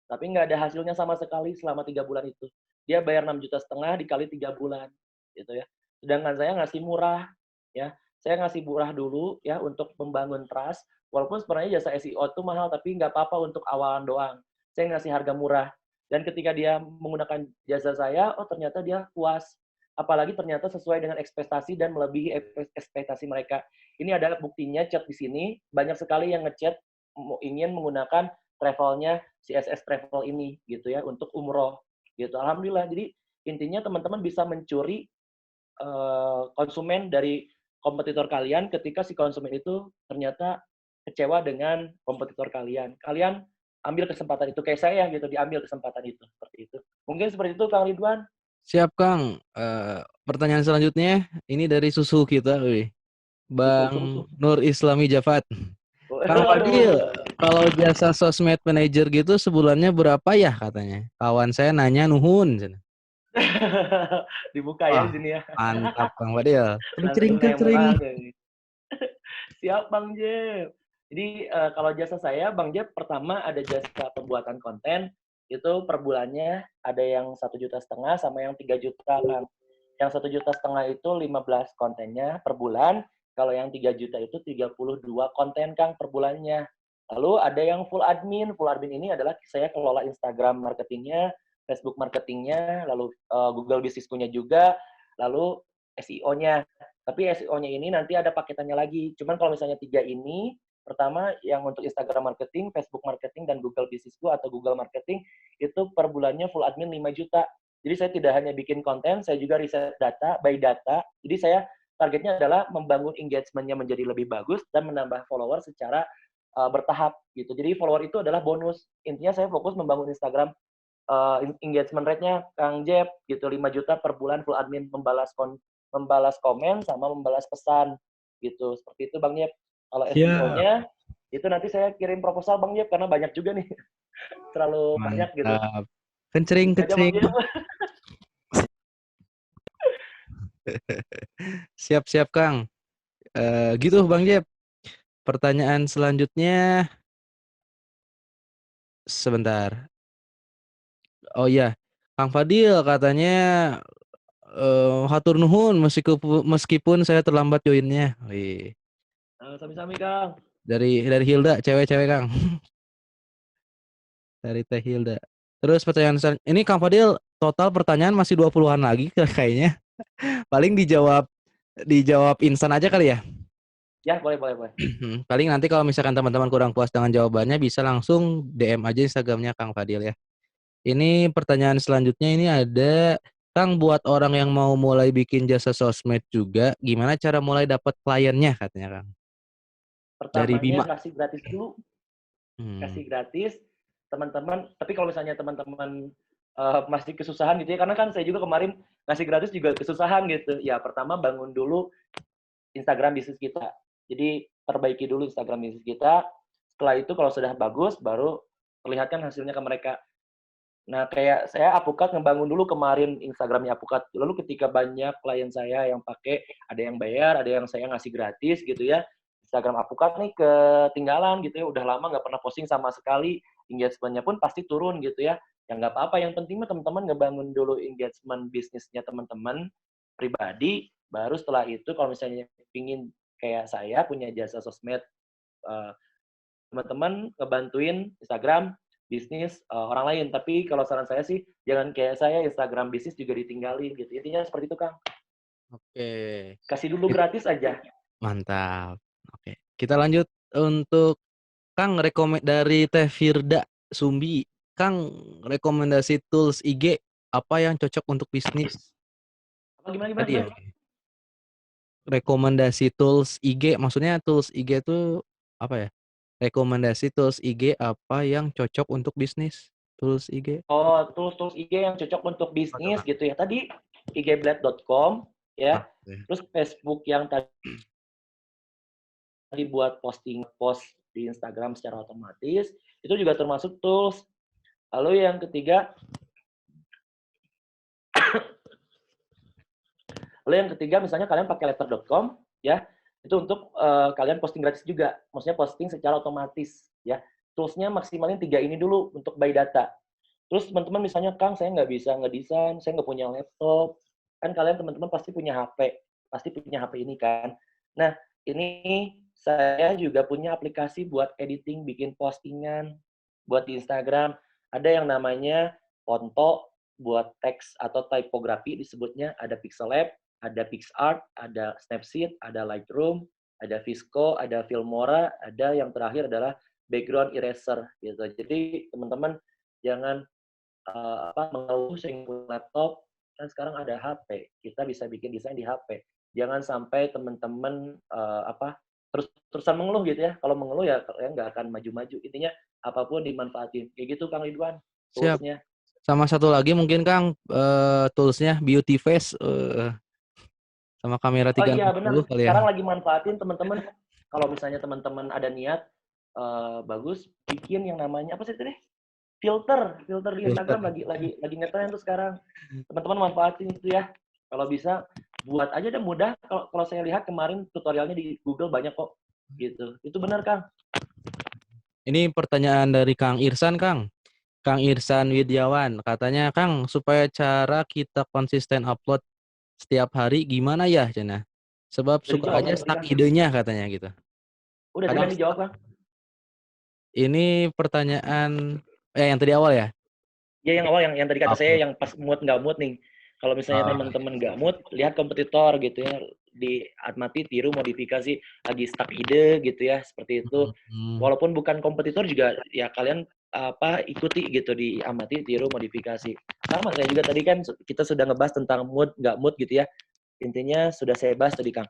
tapi nggak ada hasilnya sama sekali selama 3 bulan itu. Dia bayar 6,5 juta dikali 3 bulan, gitu ya. Sedangkan saya ngasih murah, ya. Saya ngasih murah dulu ya untuk membangun trust. Walaupun sebenarnya jasa SEO itu mahal, tapi nggak apa-apa untuk awalan doang. Saya ngasih harga murah. Dan ketika dia menggunakan jasa saya, oh ternyata dia puas. Apalagi ternyata sesuai dengan ekspektasi dan melebihi ekspektasi mereka. Ini ada buktinya chat di sini, banyak sekali yang ngechat ingin menggunakan travelnya CSS Travel ini gitu ya untuk umroh gitu. Alhamdulillah. Jadi intinya teman-teman bisa mencuri konsumen dari kompetitor kalian ketika si konsumen itu ternyata kecewa dengan kompetitor kalian. Kalian ambil kesempatan itu kayak saya gitu, diambil kesempatan itu seperti itu. Mungkin seperti itu Kang Ridwan. Siap Kang. Pertanyaan selanjutnya ini dari susu kita, wih. Susu. Bang Nur Islami Jafat. Kang Fadil, Aduh. kalau jasa sosmed manager gitu sebulannya berapa ya katanya? Kawan saya nanya nuhun. Dibuka ya Wah, di sini ya. mantap Kang Fadil. Langsung Kering. nembak. Siap Bang Jeb. Jadi kalau jasa saya, Bang Jeb, pertama ada jasa pembuatan konten, itu per bulannya ada yang 1,5 juta sama yang 3 juta, Kang. Yang 1,5 juta itu 15 kontennya per bulan, kalau yang 3 juta itu 32 konten, Kang, per bulannya. Lalu ada yang full admin ini adalah saya kelola Instagram marketingnya, Facebook marketingnya, lalu Google Business punya juga, lalu SEO-nya. Tapi SEO-nya ini nanti ada paketannya lagi. Cuman kalau misalnya 3 ini, pertama yang untuk Instagram marketing, Facebook marketing, dan Google Business atau Google Marketing, itu per bulannya full admin 5 juta. Jadi saya tidak hanya bikin konten, saya juga riset data, by data. Jadi saya targetnya adalah membangun engagement-nya menjadi lebih bagus dan menambah follower secara bertahap gitu. Jadi follower itu adalah bonus. Intinya saya fokus membangun Instagram engagement rate-nya Kang Jeb gitu 5 juta per bulan full admin membalas komen sama membalas pesan gitu. Seperti itu Bang Jeb. Kalau Siap. SEO-nya itu nanti saya kirim proposal Bang Jeb karena banyak juga nih. Terlalu banyak gitu. Mantap. Kencring, Itu aja Bang kencring. Jeb. Siap-siap, Kang. Gitu, Bang Jeb. Pertanyaan selanjutnya, sebentar. Oh iya, Kang Fadil katanya hatur nuhun meskipun saya terlambat joinnya. Wih, Sami-sami Kang. dari Hilda, cewek-cewek Kang. Dari Teh Hilda. Terus pertanyaan ini Kang Fadil total pertanyaan masih 20-an lagi kayaknya. Paling dijawab instan aja kali ya. Ya, boleh. Paling nanti kalau misalkan teman-teman kurang puas dengan jawabannya bisa langsung DM aja Instagramnya Kang Fadil ya. Ini pertanyaan selanjutnya ini ada Kang buat orang yang mau mulai bikin jasa sosmed juga, gimana cara mulai dapat kliennya katanya Kang. Dari Pertamanya Bima. kasih gratis dulu. Hmm. Kasih gratis teman-teman. Tapi kalau misalnya teman-teman masih kesusahan gitu ya, karena kan saya juga kemarin ngasih gratis juga kesusahan gitu. Ya pertama bangun dulu Instagram bisnis kita. Jadi perbaiki dulu Instagram bisnis kita. Setelah itu kalau sudah bagus, baru perlihatkan hasilnya ke mereka. Nah, kayak saya Apukat ngebangun dulu kemarin Instagramnya Apukat. Lalu ketika banyak klien saya yang pakai, ada yang bayar, ada yang saya ngasih gratis gitu ya. Instagram Apukat nih ketinggalan gitu ya. Udah lama nggak pernah posting sama sekali. Engagement-nya pun pasti turun gitu ya. Ya nggak apa-apa. Yang penting mah teman-teman ngebangun dulu engagement bisnisnya teman-teman pribadi. Baru setelah itu kalau misalnya ingin kayak saya punya jasa sosmed, eh, teman-teman ngebantuin Instagram bisnis orang lain. Tapi kalau saran saya sih jangan kayak saya Instagram bisnis juga ditinggalin gitu. Intinya seperti itu Kang. Oke. Kasih dulu It- gratis aja. Mantap. Oke. Kita lanjut untuk Kang dari Teh Firda Sumbi. Kang rekomendasi tools IG apa yang cocok untuk bisnis? Apa gimana gimana Tadi ya. gimana? Rekomendasi tools IG, maksudnya tools IG itu apa ya? Rekomendasi tools IG apa yang cocok untuk bisnis? Tools IG. Oh, tools IG yang cocok untuk Apa tuh, bisnis Kang? gitu ya. Tadi igblad.com ya. Oke. Terus Facebook yang tadi buat post di Instagram secara otomatis itu juga termasuk tools. Lalu yang ketiga misalnya kalian pakai letter.com ya, itu untuk kalian posting gratis juga. Maksudnya posting secara otomatis ya. Toolsnya maksimalin 3 ini dulu untuk buy data. Terus teman-teman misalnya Kang saya nggak bisa ngedesain, saya nggak punya laptop. Kan kalian teman-teman pasti punya HP. Pasti punya HP ini kan. Nah, ini saya juga punya aplikasi buat editing, bikin postingan buat di Instagram. Ada yang namanya Fonto buat teks atau typography disebutnya, ada Pixel Lab, ada PixArt, ada Snapseed, ada Lightroom, ada Visco, ada Filmora, ada yang terakhir adalah background eraser gitu. Jadi teman-teman jangan mengeluh saya punya laptop, kan sekarang ada HP, kita bisa bikin desain di HP. Jangan sampai teman-teman terus-terusan mengeluh gitu ya. Kalau mengeluh ya kalian nggak akan maju-maju. Intinya apapun dimanfaatin. Kayak gitu Kang Ridwan, Siap. tools-nya. Sama satu lagi mungkin Kang toolsnya Beauty Face sama kamera Oh iya benar. 360 kali ya. Sekarang lagi manfaatin teman-teman. Kalau misalnya teman-teman ada niat bagus, bikin yang namanya apa sih tadi? Filter di Filter. Instagram lagi ngetren tuh sekarang. Teman-teman manfaatin itu ya. Kalau bisa buat aja deh mudah. Kalau saya lihat kemarin tutorialnya di Google banyak kok gitu. Itu benar Kang. Ini pertanyaan dari Kang Irsan, Kang. Kang Irsan Widiawan, katanya Kang supaya cara kita konsisten upload setiap hari gimana ya, Cina? Sebab Udah suka dijawab aja kan tadi stuck Kang? idenya katanya gitu. Udah tadi Kadang kan dijawab Kang? ini pertanyaan yang tadi awal ya? Ya yang awal yang tadi kata saya Upload. yang pas mood nggak mood nih. Kalau misalnya Ah, teman-teman nggak mood, lihat kompetitor gitu ya. Diamati, tiru, modifikasi, lagi stuck ide gitu ya, seperti itu. hmm, Walaupun bukan kompetitor juga ya kalian ikuti gitu, diamati, tiru, modifikasi. Sama saya juga tadi kan kita sudah ngebahas tentang mood, nggak mood gitu ya. Intinya sudah saya bahas tadi Kang.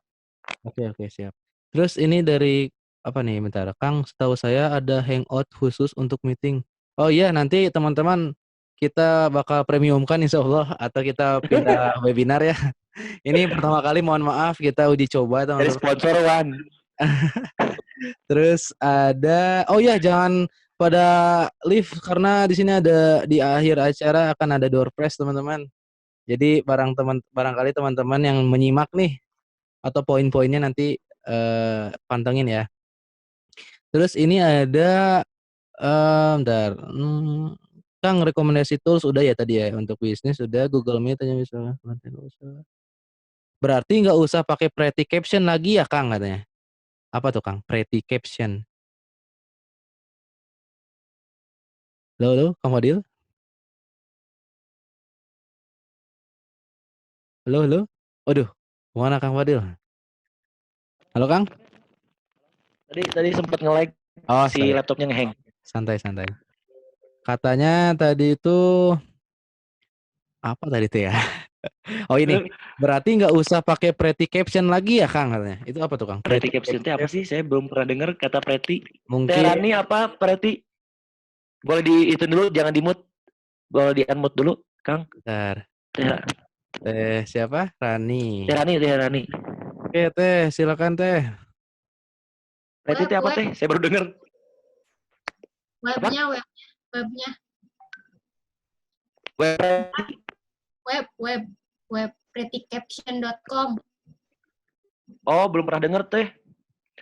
oke siap. Terus ini dari apa nih, bentar. Kang, setahu saya ada hangout khusus untuk meeting. Oh iya, nanti teman-teman kita bakal premiumkan insya Allah atau kita pindah webinar ya. Ini pertama kali mohon maaf kita uji coba Dari teman-teman. sponsor Wan. Terus ada oh ya jangan pada live karena di sini ada di akhir acara akan ada door prize teman-teman. Jadi barangkali teman-teman yang menyimak nih atau poin-poinnya nanti pantengin ya. Terus ini ada bentar. Kang rekomendasi tools udah ya tadi ya untuk bisnis sudah Google Meet aja bisa. Berarti nggak usah pakai pretty caption lagi ya Kang katanya. Apa tuh Kang? Pretty caption. Halo, Kang Fadil? Halo. Waduh, mana Kang Fadil? Halo Kang? Tadi sempat nge-lag Oh, si laptopnya nge-hang. santai. Katanya tadi itu apa tadi tuh ya? Oh ini, berarti nggak usah pakai pretty caption lagi ya Kang katanya. Itu apa tuh Kang? Pretty caption itu apa sih? Saya belum pernah dengar kata pretty. Mungkin Terani apa pretty? Boleh di itu dulu, jangan di mute. Boleh di unmute dulu, Kang. bentar. Teh Siapa? Rani. Terani. Oke teh, silakan teh. Pretty itu apa teh? Saya baru dengar. Webnya. Web prettycaption.com. Oh, belum pernah dengar teh.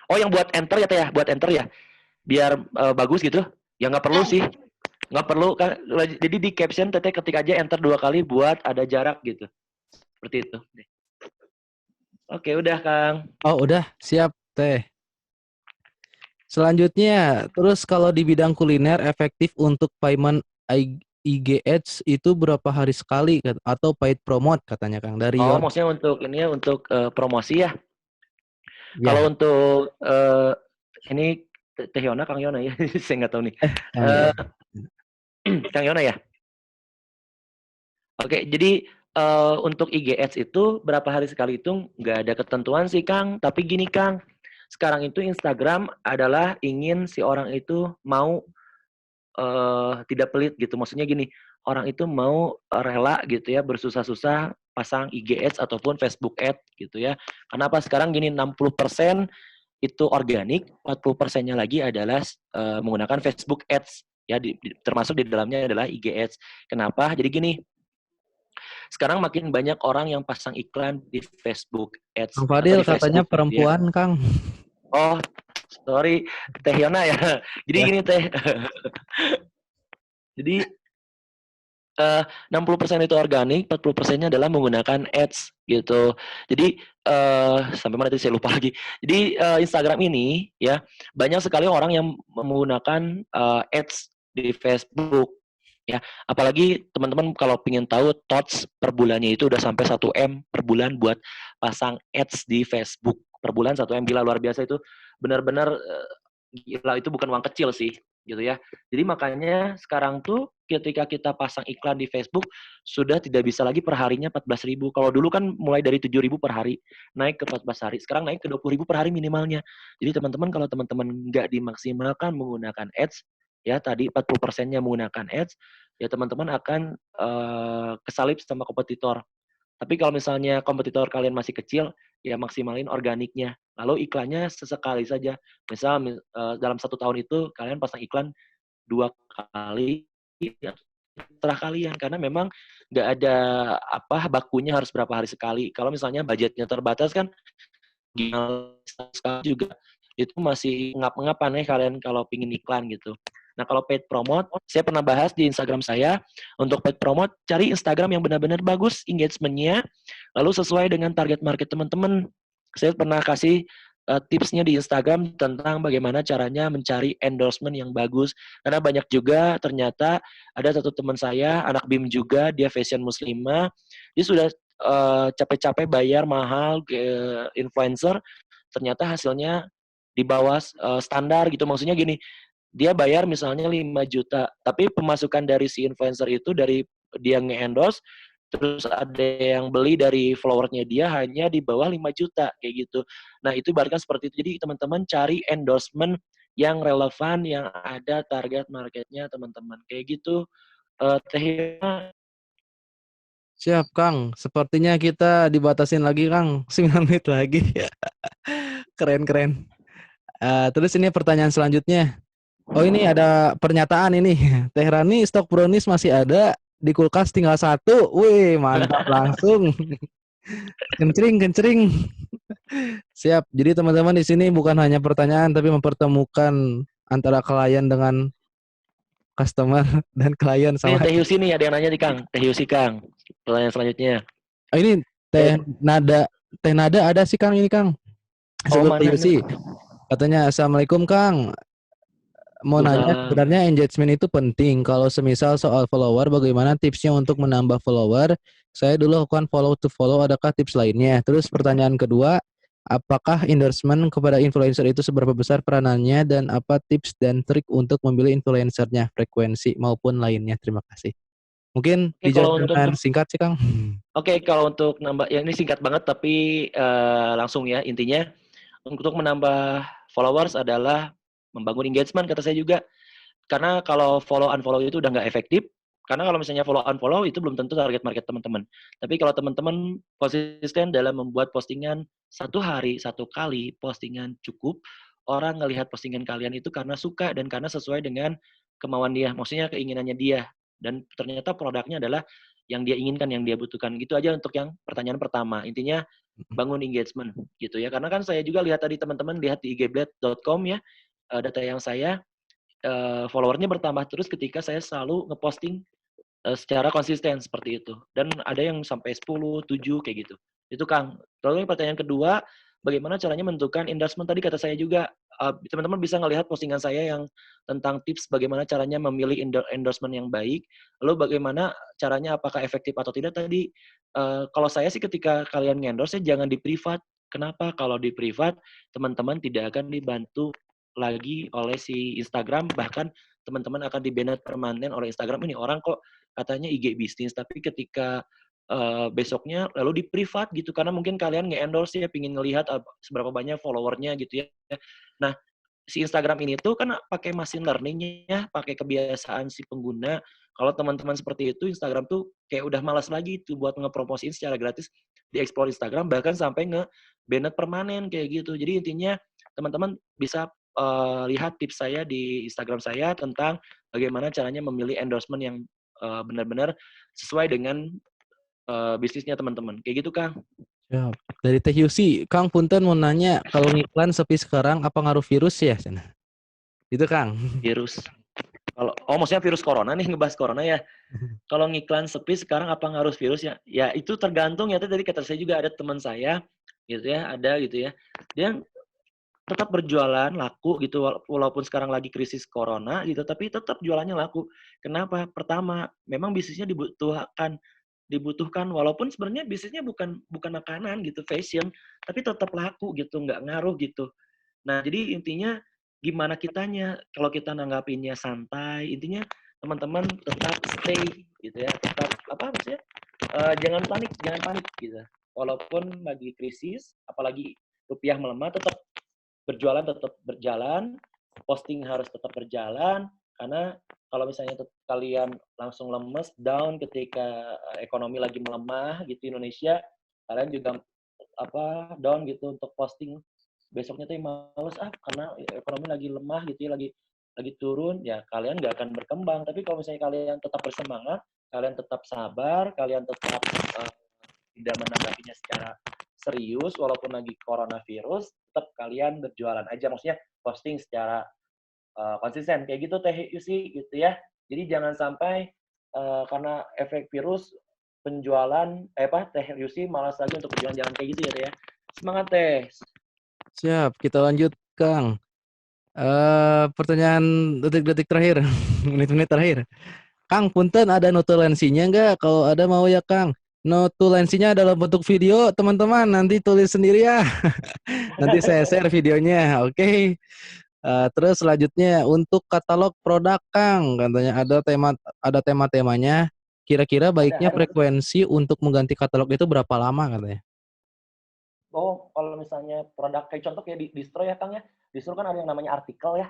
Oh, yang buat enter ya teh ya, buat enter ya. Biar bagus gitu. Ya nggak perlu sih. Nggak perlu kan. Jadi di caption teteh ketik aja enter 2 kali buat ada jarak gitu. Seperti itu. Oke, udah Kang. Oh udah, siap teh. Selanjutnya, terus kalau di bidang kuliner efektif untuk payment IG Ads itu berapa hari sekali atau paid promote katanya Kang dari Oh, Yon. maksudnya untuk ini ya, untuk promosi ya. Ya. Kalau untuk ini Teh Yona, Kang Yona ya, saya nggak tahu nih. Kang Yona ya. Oke, jadi untuk IG Ads itu berapa hari sekali itu nggak ada ketentuan sih Kang. Tapi gini Kang, sekarang itu Instagram adalah ingin si orang itu mau tidak pelit gitu. Maksudnya gini, orang itu mau rela gitu ya bersusah-susah pasang IG Ads ataupun Facebook Ads gitu ya. Kenapa sekarang gini 60% itu organik, 40%-nya lagi adalah menggunakan Facebook Ads ya termasuk di dalamnya adalah IG Ads. Kenapa? Jadi gini, sekarang makin banyak orang yang pasang iklan di Facebook Ads Kang atau Fadil di katanya Facebook gitu ya. perempuan Kang. Oh, sorry, Teh Yona ya. Jadi Ya. gini Teh. Jadi 60% itu organik, 40%-nya adalah menggunakan ads gitu. Jadi sampai mana tadi saya lupa lagi. Jadi Instagram ini ya banyak sekali orang yang menggunakan ads di Facebook ya. Apalagi teman-teman kalau ingin tahu TOTS per bulannya itu udah sampai 1 M per bulan buat pasang ads di Facebook. Per bulan 1 M, gila luar biasa itu. Benar-benar gila, itu bukan uang kecil sih gitu ya. Jadi makanya sekarang tuh ketika kita pasang iklan di Facebook sudah tidak bisa lagi per harinya 14.000. Kalau dulu kan mulai dari 7.000 per hari naik ke 14 hari. Sekarang naik ke 20.000 per hari minimalnya. Jadi teman-teman kalau teman-teman nggak dimaksimalkan menggunakan ads ya tadi 40%-nya menggunakan ads ya teman-teman akan kesalip sama kompetitor. Tapi kalau misalnya kompetitor kalian masih kecil, ya maksimalin organiknya. Lalu iklannya sesekali saja. Misal dalam 1 tahun itu kalian pasang iklan 2 kali, ya terserah kalian. Karena memang nggak ada bakunya harus berapa hari sekali. Kalau misalnya budgetnya terbatas kan, sekali juga itu masih ngap-ngap aneh kalian kalau pingin iklan gitu. Nah kalau paid promote, saya pernah bahas di Instagram saya, untuk paid promote, cari Instagram yang benar-benar bagus engagement-nya, lalu sesuai dengan target market teman-teman. Saya pernah kasih tipsnya di Instagram tentang bagaimana caranya mencari endorsement yang bagus. Karena banyak juga ternyata ada satu teman saya, anak BIM juga, dia fashion muslimah, dia sudah capek-capek bayar mahal ke influencer, ternyata hasilnya di bawah standar gitu. Maksudnya gini, dia bayar misalnya 5 juta, tapi pemasukan dari si influencer itu dari dia nge-endorse, terus ada yang beli dari followernya dia hanya di bawah 5 juta, kayak gitu. Nah, itu ibaratkan seperti itu. Jadi teman-teman cari endorsement yang relevan, yang ada target marketnya teman-teman. Kayak gitu. Teh Hilma, Siap, Kang. Sepertinya kita dibatasin lagi, Kang. 9 menit lagi. Keren-keren. Terus ini pertanyaan selanjutnya. Oh, ini ada pernyataan ini. Teh Rani, stok brownies masih ada. Di kulkas tinggal satu. Wih, mantap langsung. Kencring, kencring. Siap. Jadi teman-teman di sini bukan hanya pertanyaan, tapi mempertemukan antara klien dengan customer dan klien nih sama. Teh Yusi nih ada yang nanya nih Kang. Teh Yusi Kang. Pertanyaan selanjutnya. Oh, ini Dari, teh nada ada sih Kang ini Kang. oh Sebelum teh mana nih? Yusi. Katanya Assalamualaikum Kang. Mau nanya Waalaikumsalam. sebenarnya engagement itu penting. Kalau semisal soal follower, bagaimana tipsnya untuk menambah follower? Saya dulu lakukan follow to follow. Adakah tips lainnya? Terus pertanyaan kedua, apakah endorsement kepada influencer itu seberapa besar peranannya dan apa tips dan trik untuk memilih influencernya, frekuensi maupun lainnya? Terima kasih. Mungkin Oke, dijawab kalau untuk dengan singkat sih Kang. kalau untuk nambah ya ini singkat banget tapi langsung ya intinya untuk menambah followers adalah membangun engagement kata saya juga. Karena kalau follow unfollow itu udah nggak efektif. Karena kalau misalnya follow unfollow itu belum tentu target market teman-teman. Tapi kalau teman-teman konsisten dalam membuat postingan satu hari satu kali postingan cukup, orang ngelihat postingan kalian itu karena suka dan karena sesuai dengan kemauan dia, maksudnya keinginannya dia. Dan ternyata produknya adalah yang dia inginkan, yang dia butuhkan. Gitu aja untuk yang pertanyaan pertama. Intinya bangun engagement gitu ya. Karena kan saya juga lihat tadi teman-teman lihat di igblade.com ya, data yang saya followernya bertambah terus ketika saya selalu ngeposting secara konsisten seperti itu. Dan ada yang sampai 10, 7 kayak gitu. Itu Kang. Lalu pertanyaan kedua, bagaimana caranya menentukan endorsement tadi kata saya juga teman-teman bisa ngelihat postingan saya yang tentang tips bagaimana caranya memilih endorsement yang baik. Lalu bagaimana caranya apakah efektif atau tidak tadi kalau saya sih ketika kalian endorse jangan di privat. Kenapa? Kalau di privat teman-teman tidak akan dibantu lagi oleh si Instagram, bahkan teman-teman akan di-banned permanen oleh Instagram. Ini orang kok katanya IG bisnis, tapi ketika besoknya lalu di privat gitu, karena mungkin kalian nge-endorse ya, pingin ngelihat seberapa banyak followernya gitu ya. Nah, si Instagram ini tuh kan pakai machine learning-nya, pakai kebiasaan si pengguna. Kalau teman-teman seperti itu, Instagram tuh kayak udah malas lagi tuh buat ngepromosiin secara gratis di explore Instagram, bahkan sampai nge-banned permanen kayak gitu. Jadi intinya teman-teman bisa lihat tips saya di Instagram saya tentang bagaimana caranya memilih endorsement yang benar-benar sesuai dengan bisnisnya teman-teman. Kayak gitu, Kang. Siap. Dari Teh Yusi, Kang Punten mau nanya, kalau ngiklan sepi sekarang apa ngaruh virus ya? Itu Kang. Virus. Maksudnya virus corona nih, ngebahas corona ya. Kalau ngiklan sepi sekarang apa ngaruh virus ya? Ya itu tergantung ya. Tadi kata saya juga ada teman saya gitu ya, ada gitu ya. Dia tetap berjualan laku gitu walaupun sekarang lagi krisis corona gitu, tapi tetap jualannya laku. Kenapa? Pertama, memang bisnisnya dibutuhkan walaupun sebenarnya bisnisnya bukan bukan makanan gitu, fashion, tapi tetap laku gitu, nggak ngaruh gitu. Nah, jadi intinya gimana kitanya, kalau kita nanggapinnya santai, intinya teman-teman tetap stay gitu ya, tetap apa maksudnya, jangan panik gitu. Walaupun lagi krisis, apalagi rupiah melemah, tetap berjualan tetap berjalan, posting harus tetap berjalan, karena kalau misalnya kalian langsung lemes, down ketika ekonomi lagi melemah gitu Indonesia, kalian juga down gitu untuk posting besoknya tuh males karena ekonomi lagi lemah gitu ya, lagi turun, ya kalian nggak akan berkembang. Tapi kalau misalnya kalian tetap bersemangat, kalian tetap sabar, kalian tetap tidak menanggapinya secara serius walaupun lagi coronavirus, tetap kalian berjualan aja, maksudnya posting secara konsisten kayak gitu Teh Yusi gitu ya. Jadi jangan sampai karena efek virus penjualan Teh Yusi malas lagi untuk berjualan, jangan kayak gitu ya Teh ya. Semangat Teh. Siap, kita lanjut Kang. Pertanyaan detik-detik terakhir, menit-menit terakhir. Kang, punten ada notulensinya nggak? Kalau ada mau ya Kang. Notulensinya dalam bentuk video, teman-teman. Nanti tulis sendiri ya. Nanti saya share videonya, oke? Terus selanjutnya untuk katalog produk Kang, katanya ada tema-temanya. Kira-kira baiknya Ada. frekuensi untuk mengganti katalog itu berapa lama katanya? Oh, kalau misalnya produk kayak contoh kayak di distro ya Kang ya. Distro kan ada yang namanya artikel ya.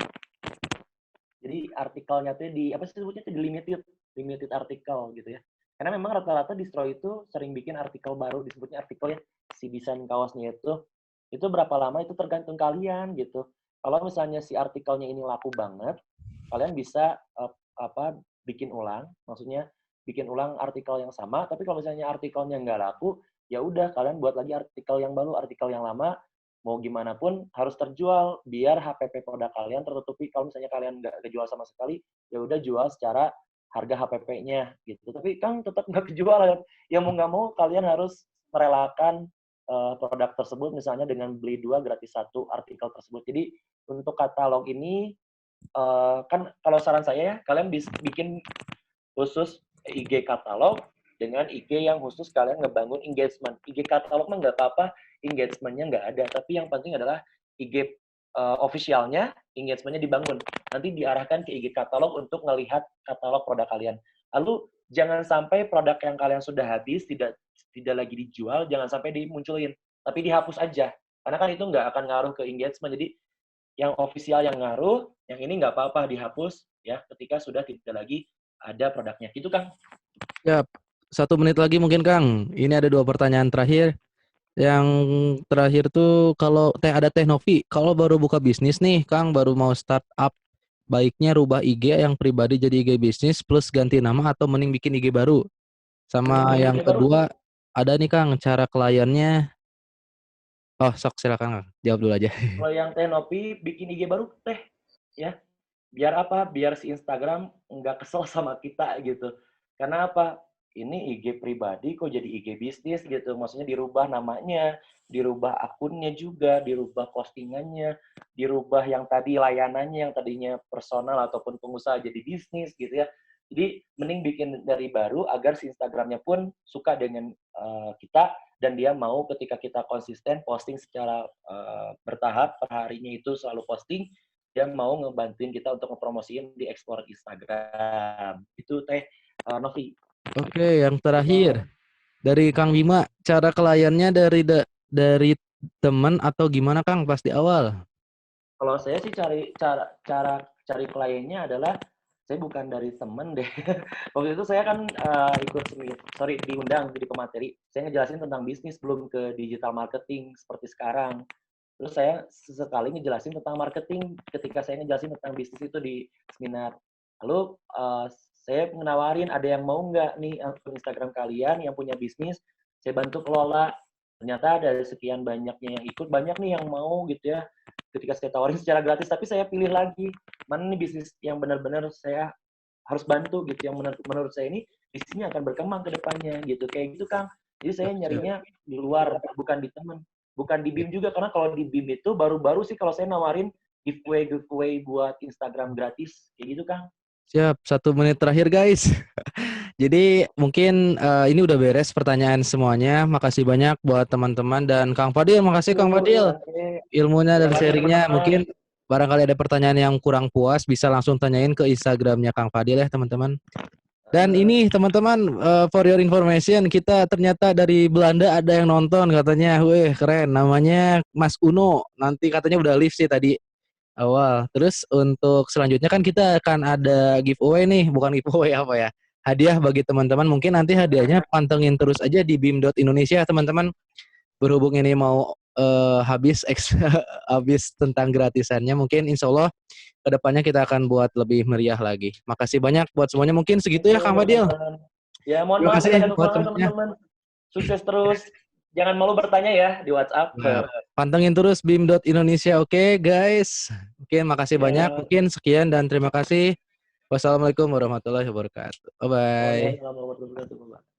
Jadi artikelnya tuh di apa sih sebutnya tuh di limited. limited article gitu ya. Karena memang rata-rata distro itu sering bikin artikel baru, disebutnya artikel ya, si desain kaosnya itu berapa lama itu tergantung kalian gitu. Kalau misalnya si artikelnya ini laku banget, kalian bisa bikin ulang, maksudnya bikin ulang artikel yang sama. Tapi kalau misalnya artikelnya nggak laku, ya udah kalian buat lagi artikel yang baru, artikel yang lama. Mau gimana pun harus terjual biar HPP produk kalian tertutupi. Kalau misalnya kalian nggak kejual sama sekali, ya udah jual secara harga HPP-nya gitu. Tapi kan tetap nggak kejual. Ya mau nggak mau kalian harus merelakan produk tersebut misalnya dengan beli 2 gratis 1 artikel tersebut. Jadi untuk katalog ini kan kalau saran saya ya, kalian bisa bikin khusus IG katalog dengan IG yang khusus kalian ngebangun engagement. IG katalog mah nggak apa-apa, engagement-nya nggak ada. Tapi yang penting adalah IG officialnya, engagement-nya dibangun. Nanti diarahkan ke IG katalog untuk melihat katalog produk kalian. Lalu jangan sampai produk yang kalian sudah habis, tidak lagi dijual, jangan sampai dimunculin. Tapi dihapus aja. Karena kan itu nggak akan ngaruh ke engagement. Jadi yang official yang ngaruh, yang ini nggak apa-apa dihapus ya ketika sudah tidak lagi ada produknya. Gitu Kang. Siap. 1 menit lagi mungkin Kang. Ini ada 2 pertanyaan terakhir. Yang terakhir tuh kalau ada Teh Novi, kalau baru buka bisnis nih Kang, baru mau start up, baiknya rubah IG yang pribadi jadi IG bisnis plus ganti nama atau mending bikin IG baru? Sama yang IG baru. kedua, ada nih Kang, cara kliennya. Oh, sok silakan Kang. Jawab dulu aja. Kalau yang Teh Novi bikin IG baru Teh ya. Biar apa? Biar si Instagram nggak kesel sama kita gitu. Karena apa? Ini IG pribadi kok jadi IG bisnis gitu. Maksudnya dirubah namanya, dirubah akunnya juga, dirubah postingannya, dirubah yang tadi layanannya yang tadinya personal ataupun pengusaha jadi bisnis gitu ya. Jadi mending bikin dari baru agar si Instagramnya pun suka dengan kita dan dia mau ketika kita konsisten posting secara bertahap per harinya itu selalu posting, dia mau ngebantuin kita untuk ngepromosiin di explore Instagram. Itu Teh Novi. Oke, yang terakhir dari Kang Bima, cara kliennya dari teman atau gimana Kang pas di awal? Kalau saya sih cara cari kliennya adalah saya bukan dari temen deh. Waktu itu saya kan diundang jadi pemateri. Saya ngejelasin tentang bisnis belum ke digital marketing seperti sekarang. Terus saya sesekali ngejelasin tentang marketing ketika saya ngejelasin tentang bisnis itu di seminar. Lalu saya menawarin ada yang mau nggak nih akun Instagram kalian yang punya bisnis, saya bantu kelola. Ternyata dari sekian banyaknya yang ikut, banyak nih yang mau gitu ya. Ketika saya tawarin secara gratis, tapi saya pilih lagi mana nih bisnis yang benar-benar saya harus bantu gitu, yang menurut saya ini bisnisnya akan berkembang ke depannya gitu. Kayak gitu Kang. Jadi saya nyarinya di luar, bukan di teman. Bukan di BIM juga, karena kalau di BIM itu baru-baru sih kalau saya nawarin giveaway buat Instagram gratis. Kayak gitu Kang. Siap, 1 menit terakhir guys. Jadi mungkin ini udah beres pertanyaan semuanya. Makasih banyak buat teman-teman dan Kang Fadil. Makasih Kang Fadil. Ilmunya dan sharingnya. Mungkin barangkali ada pertanyaan yang kurang puas bisa langsung tanyain ke Instagramnya Kang Fadil ya teman-teman. Dan ini teman-teman for your information, kita ternyata dari Belanda ada yang nonton katanya. Wih keren, namanya Mas Uno. Nanti katanya udah live sih tadi awal. Terus untuk selanjutnya kan kita akan ada giveaway nih, bukan giveaway apa ya? Hadiah bagi teman-teman. Mungkin nanti hadiahnya pantengin terus aja di bim.indonesia teman-teman. Berhubung ini mau habis habis tentang gratisannya, mungkin insya Allah kedepannya kita akan buat lebih meriah lagi. Makasih banyak buat semuanya. Mungkin segitu ya Kang Fadil. Ya mohon maaf ya teman-teman. Sukses terus. Jangan malu bertanya ya di WhatsApp. Nah, pantengin terus bim.indonesia. Oke, guys. Oke, makasih banyak. Mungkin sekian dan terima kasih. Wassalamualaikum warahmatullahi wabarakatuh. Bye-bye. Waalaikumsalam warahmatullahi wabarakatuh.